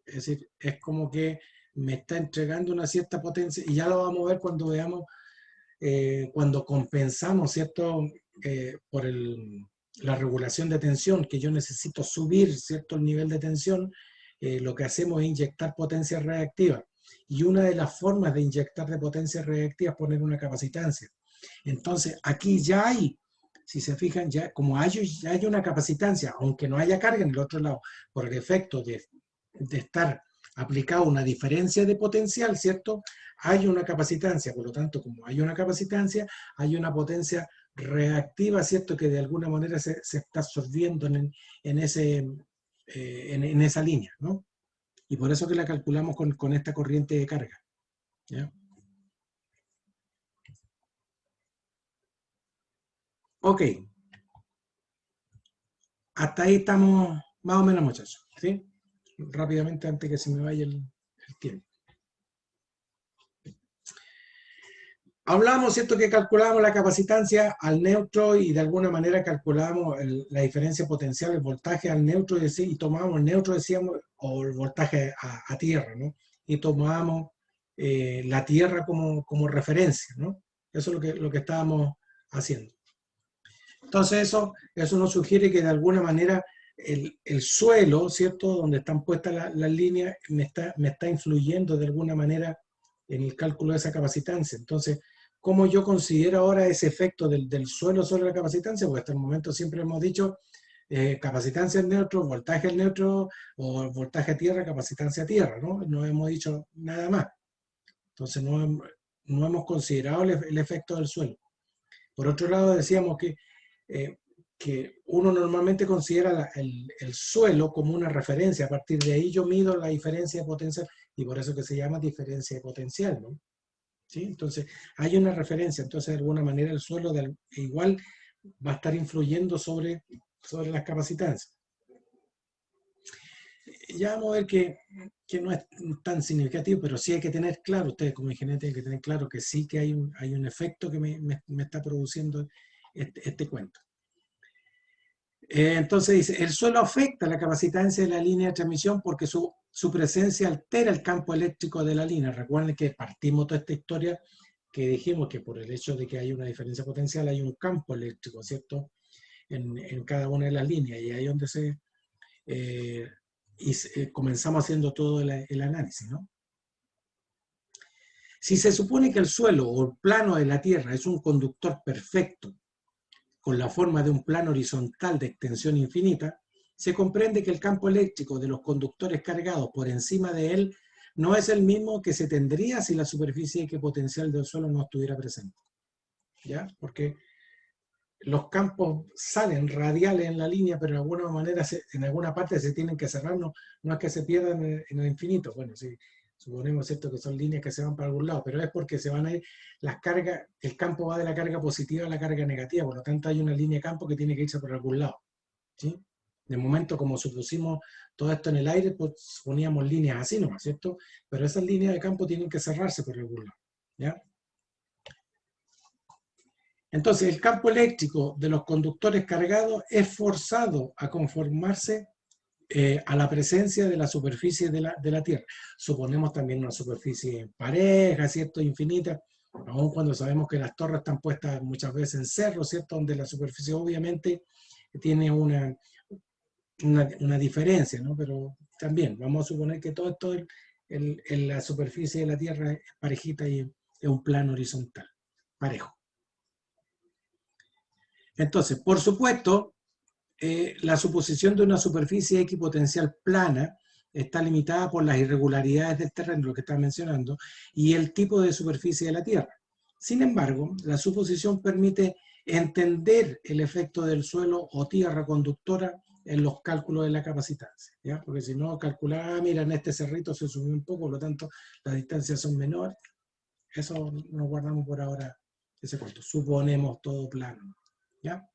Es decir, es como que me está entregando una cierta potencia, y ya lo vamos a ver cuando veamos, cuando compensamos, ¿cierto?, por la regulación de tensión, que yo necesito subir, ¿cierto?, el nivel de tensión. Lo que hacemos es inyectar potencia reactiva. Y una de las formas de inyectar de potencia reactiva es poner una capacitancia. Entonces, aquí ya hay, si se fijan, ya como ya hay una capacitancia, aunque no haya carga en el otro lado, por el efecto de estar aplicado una diferencia de potencial, ¿cierto? Hay una capacitancia, por lo tanto, como hay una capacitancia, hay una potencia reactiva, ¿cierto?, que de alguna manera se está absorbiendo en esa línea, ¿no? Y por eso que la calculamos con esta corriente de carga, ¿ya? Ok. Hasta ahí estamos más o menos, muchachos, ¿sí? Rápidamente, antes que se me vaya el tiempo. Hablamos, ¿cierto?, que calculábamos la capacitancia al neutro y de alguna manera calculábamos la diferencia potencial, el voltaje al neutro, y tomábamos el neutro, decíamos, o el voltaje a tierra, ¿no? Y tomábamos la tierra como referencia, ¿no? Eso es lo que estábamos haciendo. Entonces eso nos sugiere que de alguna manera el suelo, ¿cierto?, donde están puestas las líneas, me está influyendo de alguna manera en el cálculo de esa capacitancia. Entonces, ¿cómo yo considero ahora ese efecto del suelo sobre la capacitancia? Porque hasta el momento siempre hemos dicho capacitancia al neutro, voltaje al neutro, o voltaje a tierra, capacitancia a tierra, ¿no? No hemos dicho nada más. Entonces no hemos considerado el efecto del suelo. Por otro lado, decíamos que uno normalmente considera el suelo como una referencia. A partir de ahí yo mido la diferencia de potencial, y por eso que se llama diferencia de potencial, ¿no? ¿Sí? Entonces, hay una referencia. Entonces, de alguna manera, el suelo igual va a estar influyendo sobre las capacitancias. Ya vamos a ver que no es tan significativo, pero sí hay que tener claro, ustedes como ingenieros tienen que tener claro que sí que hay un efecto que me está produciendo este cuento. Entonces dice, el suelo afecta la capacitancia de la línea de transmisión porque su presencia altera el campo eléctrico de la línea. Recuerden que partimos toda esta historia que dijimos que por el hecho de que hay una diferencia potencial hay un campo eléctrico, ¿cierto?, en cada una de las líneas, y ahí es donde comenzamos haciendo todo el análisis, ¿no? Si se supone que el suelo o el plano de la Tierra es un conductor perfecto, con la forma de un plano horizontal de extensión infinita, se comprende que el campo eléctrico de los conductores cargados por encima de él no es el mismo que se tendría si la superficie equipotencial del suelo no estuviera presente. ¿Ya? Porque los campos salen radiales en la línea, pero de alguna manera, en alguna parte se tienen que cerrar, no es que se pierdan en el infinito. Bueno, sí, suponemos, ¿cierto?, que son líneas que se van para algún lado, pero es porque se van a ir las cargas, el campo va de la carga positiva a la carga negativa, por lo tanto hay una línea de campo que tiene que irse por algún lado, ¿sí? De momento, como supusimos todo esto en el aire, pues poníamos líneas así nomás, ¿cierto? Pero esas líneas de campo tienen que cerrarse por algún lado, ¿ya? Entonces, el campo eléctrico de los conductores cargados es forzado a conformarse a la presencia de la superficie de la Tierra. Suponemos también una superficie pareja, ¿cierto? Infinita, aun cuando sabemos que las torres están puestas muchas veces en cerros, ¿cierto? Donde la superficie obviamente tiene una diferencia, ¿no? Pero también vamos a suponer que todo esto, la superficie de la Tierra es parejita y es un plano horizontal, parejo. Entonces, por supuesto, la suposición de una superficie equipotencial plana está limitada por las irregularidades del terreno, lo que estaba mencionando, y el tipo de superficie de la Tierra. Sin embargo, la suposición permite entender el efecto del suelo o tierra conductora en los cálculos de la capacitancia, ¿ya? Porque si no, calcular, mira, en este cerrito se subió un poco, por lo tanto, las distancias son menores. Eso nos guardamos por ahora ese cuento. Suponemos todo plano, ¿ya?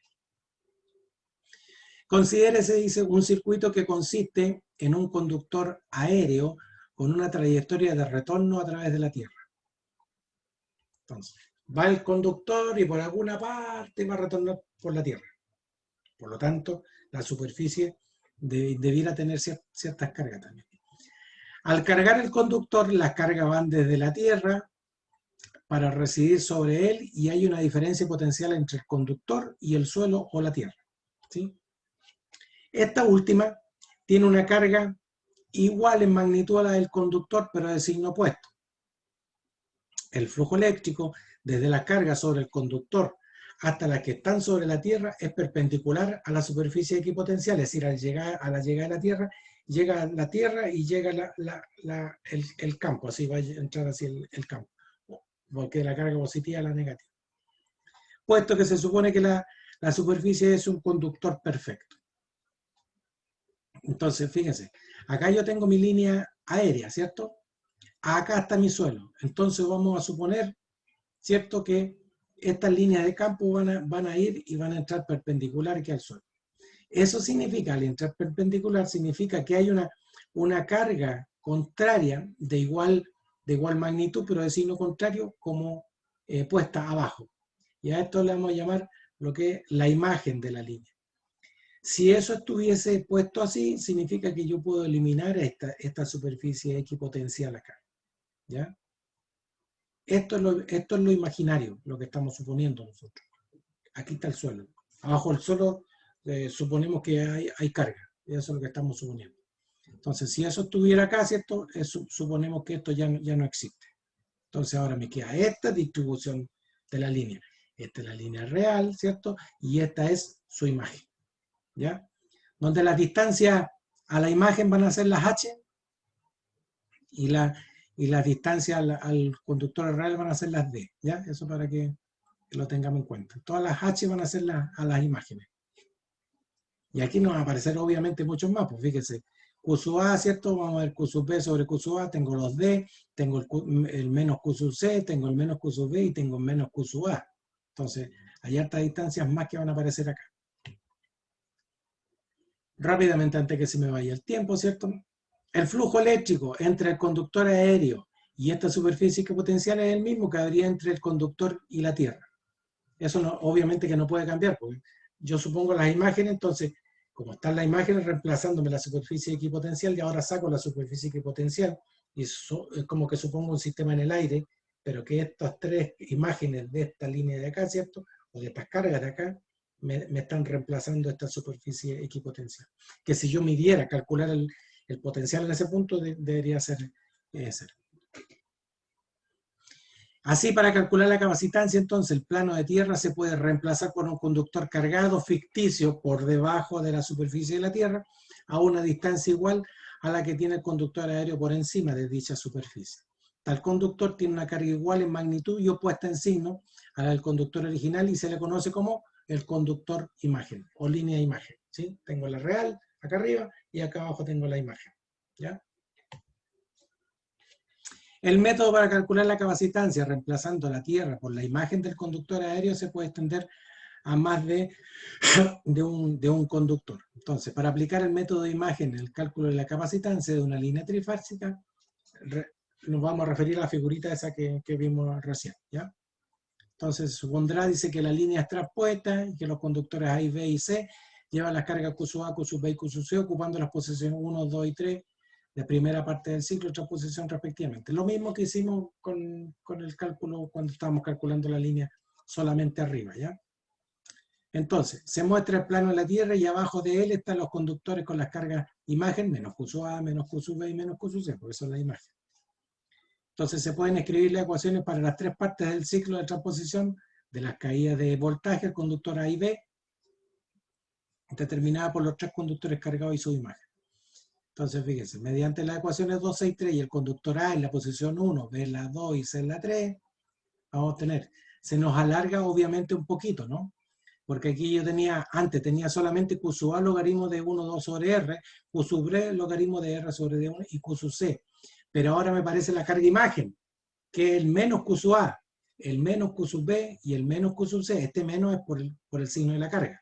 Considérese, dice, un circuito que consiste en un conductor aéreo con una trayectoria de retorno a través de la Tierra. Entonces, va el conductor y por alguna parte va a retornar por la Tierra. Por lo tanto, la superficie debiera tener ciertas cargas también. Al cargar el conductor, las cargas van desde la Tierra para residir sobre él y hay una diferencia potencial entre el conductor y el suelo o la Tierra, ¿sí? Esta última tiene una carga igual en magnitud a la del conductor, pero de signo opuesto. El flujo eléctrico desde las cargas sobre el conductor hasta las que están sobre la Tierra es perpendicular a la superficie equipotencial, es decir, a la llegada de la Tierra, llega la Tierra y llega el campo, así va a entrar así el campo, porque la carga positiva es la negativa. Puesto que se supone que la superficie es un conductor perfecto. Entonces, fíjense, acá yo tengo mi línea aérea, ¿cierto? Acá está mi suelo. Entonces vamos a suponer, ¿cierto?, que estas líneas de campo van a ir y van a entrar perpendiculares al suelo. Eso significa, al entrar perpendicular, significa que hay una carga contraria de igual magnitud, pero de signo contrario, como puesta abajo. Y a esto le vamos a llamar lo que es la imagen de la línea. Si eso estuviese puesto así, significa que yo puedo eliminar esta superficie equipotencial acá, ¿ya? Esto es lo imaginario, lo que estamos suponiendo nosotros. Aquí está el suelo. Abajo del suelo suponemos que hay carga, y eso es lo que estamos suponiendo. Entonces, si eso estuviera acá, ¿cierto? Suponemos que esto ya no existe. Entonces, ahora me queda esta distribución de la línea. Esta es la línea real, ¿cierto? Y esta es su imagen, ¿ya? Donde las distancias a la imagen van a ser las h y las distancias al conductor real van a ser las d, ¿ya? Eso para que lo tengamos en cuenta. Todas las h van a ser a las imágenes. Y aquí nos van a aparecer obviamente muchos más, pues fíjense, Q sub A, ¿cierto? Vamos a ver Q sub B sobre Q sub A, tengo los D, tengo el menos Q sub C, tengo el menos Q sub B y tengo el menos Q sub A. Entonces, hay hartas distancias más que van a aparecer acá. Rápidamente, antes que se me vaya el tiempo, ¿cierto? El flujo eléctrico entre el conductor aéreo y esta superficie equipotencial es el mismo que habría entre el conductor y la Tierra. Eso no, obviamente que no puede cambiar, porque yo supongo las imágenes, entonces, como están las imágenes reemplazándome la superficie equipotencial, y ahora saco la superficie equipotencial, y es como que supongo un sistema en el aire, pero que estas tres imágenes de esta línea de acá, ¿cierto? O de estas cargas de acá, me están reemplazando esta superficie equipotencial. Que si yo midiera, calcular el potencial en ese punto, debería ser cero. Así, para calcular la capacitancia, entonces, el plano de tierra se puede reemplazar por un conductor cargado ficticio por debajo de la superficie de la Tierra a una distancia igual a la que tiene el conductor aéreo por encima de dicha superficie. Tal conductor tiene una carga igual en magnitud y opuesta en signo a la del conductor original y se le conoce como el conductor imagen o línea de imagen, ¿sí? Tengo la real acá arriba y acá abajo tengo la imagen, ¿ya? El método para calcular la capacitancia reemplazando la Tierra por la imagen del conductor aéreo se puede extender a más de un conductor. Entonces, para aplicar el método de imagen en el cálculo de la capacitancia de una línea trifásica, nos vamos a referir a la figurita esa que vimos recién, ¿ya? Entonces, supondrá, dice que la línea es traspuesta y que los conductores A y B y C lleva las cargas Q sub A, Q sub B y Q sub C, ocupando las posiciones 1, 2 y 3 de primera parte del ciclo y transposición respectivamente. Lo mismo que hicimos con el cálculo cuando estábamos calculando la línea solamente arriba, ¿ya? Entonces, se muestra el plano de la Tierra y abajo de él están los conductores con las cargas imagen, menos Q sub A, menos Q sub B y menos Q sub C, porque son las imágenes. Entonces se pueden escribir las ecuaciones para las tres partes del ciclo de transposición de las caídas de voltaje al conductor A y B, determinada por los tres conductores cargados y su imagen. Entonces, fíjense, mediante las ecuaciones 2, 6, 3 y el conductor A en la posición 1, B en la 2 y C en la 3, vamos a tener, se nos alarga obviamente un poquito, ¿no? Porque aquí yo antes tenía solamente Q sub A logaritmo de 1, 2 sobre R, Q sub B logaritmo de R sobre D1 y Q sub C. Pero ahora me aparece la carga imagen, que es el menos Q sub A, el menos Q sub B y el menos Q sub C. Este menos es por el signo de la carga.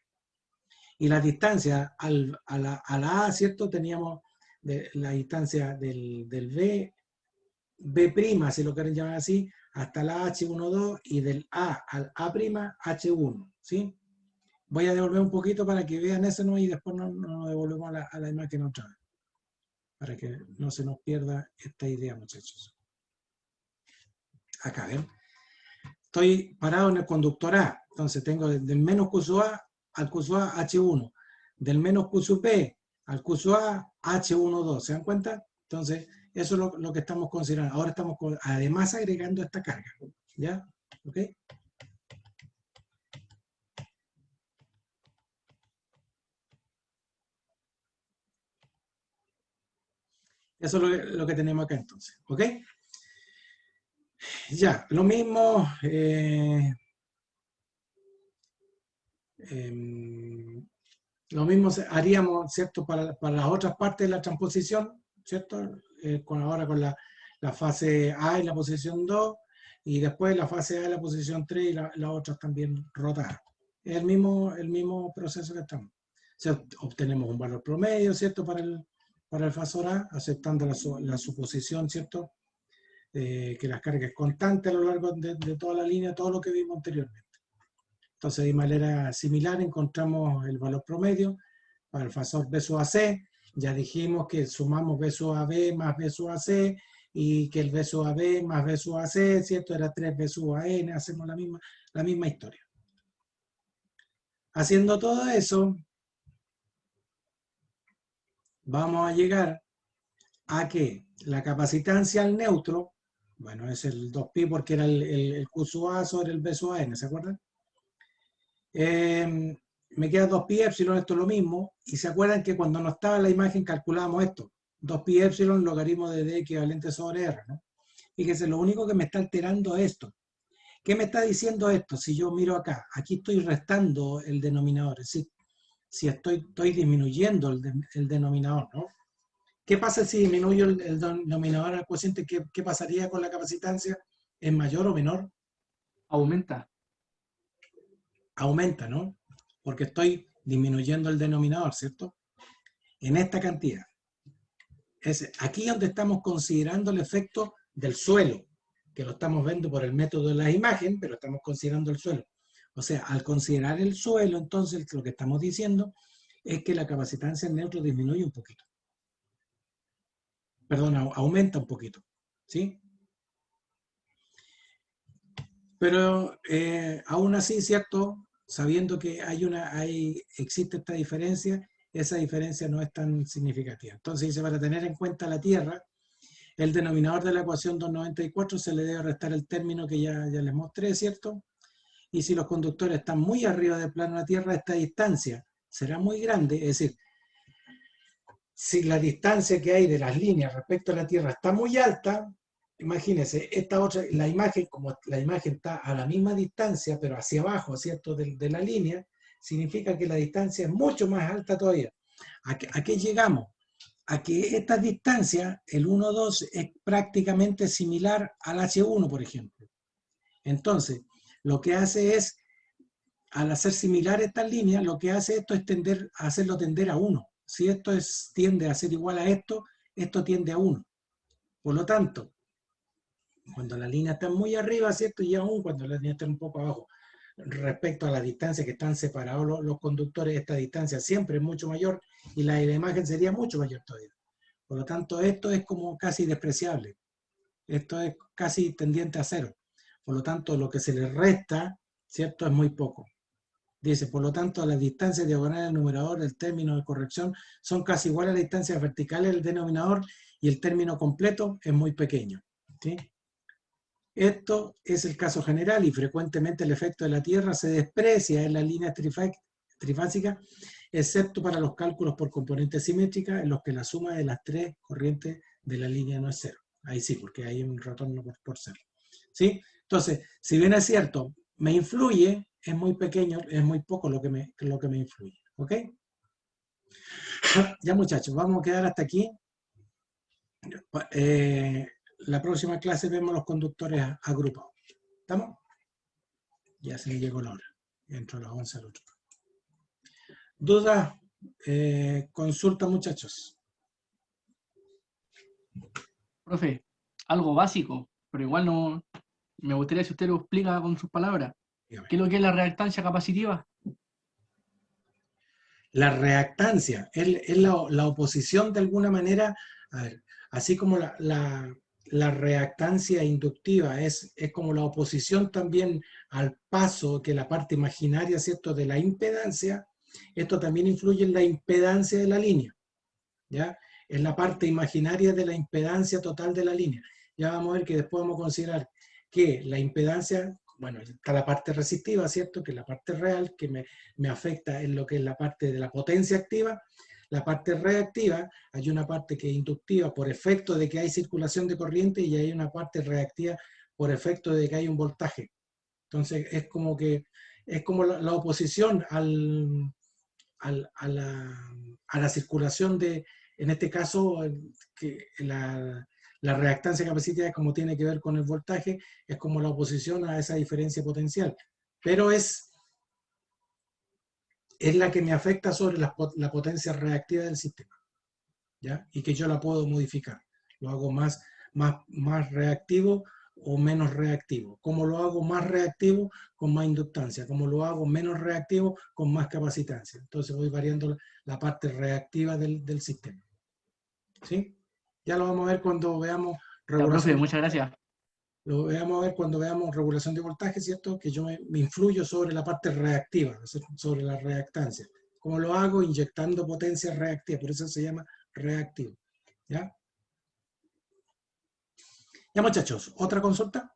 Y la distancia a la A, ¿cierto? Teníamos la distancia del B', si lo quieren llamar así, hasta la H12 y del A al A', H1, ¿sí? Voy a devolver un poquito para que vean eso, ¿no? Y después nos devolvemos a la imagen otra vez, para que no se nos pierda esta idea, muchachos. Acá, ¿ven? Estoy parado en el conductor A, entonces tengo del menos Q sub A al Q sub A H1, del menos Q sub B al Q sub A H12, ¿se dan cuenta? Entonces, eso es lo que estamos considerando. Ahora estamos además agregando esta carga, ¿ya? ¿Ok? Eso es lo que tenemos acá entonces, ¿ok? Ya, lo mismo, haríamos, ¿cierto? Para las otras partes de la transposición, ¿cierto? Ahora con la fase A en la posición 2 y después la fase A en la posición 3 y las otras también rotadas. Es el mismo proceso que estamos. O sea, obtenemos un valor promedio, ¿cierto? Para el fasor A, aceptando la suposición, ¿cierto? Que las cargas constantes a lo largo de toda la línea, todo lo que vimos anteriormente. Entonces, de manera similar, encontramos el valor promedio para el fasor B sub AC. Ya dijimos que sumamos B sub AB más B sub AC y que el B sub AB más B sub AC, ¿cierto? Era 3 B sub AN, hacemos la misma historia. Haciendo todo eso, vamos a llegar a que la capacitancia al neutro, bueno, es el 2pi porque era el Q sub A sobre el B sub AN, ¿se acuerdan? Me queda 2pi epsilon, esto es lo mismo, y se acuerdan que cuando no estaba la imagen calculábamos esto, 2pi epsilon logaritmo de D equivalente sobre R, ¿no? Fíjense, lo único que me está alterando es esto. ¿Qué me está diciendo esto? Si yo miro acá, aquí estoy restando el denominador, es decir, si estoy disminuyendo el denominador, ¿no? ¿Qué pasa si disminuyo el denominador al cociente? ¿Qué pasaría con la capacitancia? ¿Es mayor o menor? Aumenta. Aumenta, ¿no? Porque estoy disminuyendo el denominador, ¿cierto? En esta cantidad. Es aquí donde estamos considerando el efecto del suelo, que lo estamos viendo por el método de la imagen, pero estamos considerando el suelo. O sea, al considerar el suelo, entonces lo que estamos diciendo es que la capacitancia en neutro disminuye un poquito. Perdón, aumenta un poquito, ¿sí? Pero aún así, ¿cierto? Sabiendo que existe esta diferencia, esa diferencia no es tan significativa. Entonces dice, para tener en cuenta la Tierra, el denominador de la ecuación 294 se le debe restar el término que ya les mostré, ¿cierto? Y si los conductores están muy arriba del plano de la Tierra, esta distancia será muy grande, es decir, si la distancia que hay de las líneas respecto a la Tierra está muy alta, imagínense, esta otra, la imagen, como la imagen está a la misma distancia, pero hacia abajo, ¿cierto?, de la línea, significa que la distancia es mucho más alta todavía. ¿A qué llegamos? A que esta distancia, el 1,2, es prácticamente similar al H1, por ejemplo. Entonces, lo que hace es, al hacer similar estas líneas, lo que hace esto es hacerlo tender a 1. Si esto tiende a ser igual a esto tiende a 1. Por lo tanto, cuando la línea está muy arriba, ¿cierto? Y aún cuando la línea está un poco abajo, respecto a la distancia que están separados los conductores, esta distancia siempre es mucho mayor y la de la imagen sería mucho mayor todavía. Por lo tanto, esto es como casi despreciable. Esto es casi tendiente a cero. Por lo tanto, lo que se le resta, ¿cierto?, es muy poco. Dice, por lo tanto, las distancias diagonales del numerador del término de corrección son casi iguales a las distancias verticales del denominador y el término completo es muy pequeño. ¿Sí? Esto es el caso general y frecuentemente el efecto de la Tierra se desprecia en las líneas trifásicas, excepto para los cálculos por componentes simétricas en los que la suma de las tres corrientes de la línea no es cero. Ahí sí, porque hay un retorno por cero. ¿Sí? Entonces, si bien es cierto, me influye, es muy pequeño, es muy poco lo que me influye. ¿Ok? Ya, muchachos, vamos a quedar hasta aquí. La próxima clase vemos los conductores agrupados. ¿Estamos? Ya se me llegó la hora. Entro a las 11 al otro. ¿Dudas? Consulta, muchachos. Profe, algo básico, pero igual no. Me gustaría si usted lo explica con sus palabras. Dígame. ¿Qué es lo que es la reactancia capacitiva? La reactancia es la oposición de alguna manera, a ver, así como la reactancia inductiva es como la oposición también al paso que la parte imaginaria, ¿cierto?, de la impedancia, esto también influye en la impedancia de la línea, ¿ya? Es la parte imaginaria de la impedancia total de la línea. Ya vamos a ver que después vamos a considerar que la impedancia, bueno, está la parte resistiva, ¿cierto?, que es la parte real, que me afecta en lo que es la parte de la potencia activa. La parte reactiva, hay una parte que es inductiva por efecto de que hay circulación de corriente y hay una parte reactiva por efecto de que hay un voltaje. Entonces es como la oposición a la circulación de, en este caso, que la reactancia capacitiva, como tiene que ver con el voltaje, es como la oposición a esa diferencia potencial. Pero es la que me afecta sobre la potencia reactiva del sistema, ¿ya? Y que yo la puedo modificar. Lo hago más reactivo o menos reactivo. ¿Cómo lo hago más reactivo? Con más inductancia. ¿Cómo lo hago menos reactivo? Con más capacitancia. Entonces voy variando la parte reactiva del sistema. ¿Sí? Ya lo vamos a ver cuando veamos Ya, regulación. profe, muchas gracias. Lo vamos a ver cuando veamos regulación de voltaje, ¿cierto? Que yo me influyo sobre la parte reactiva, sobre la reactancia. ¿Cómo lo hago? Inyectando potencia reactiva, por eso se llama reactivo. ¿Ya? Ya, muchachos, ¿otra consulta?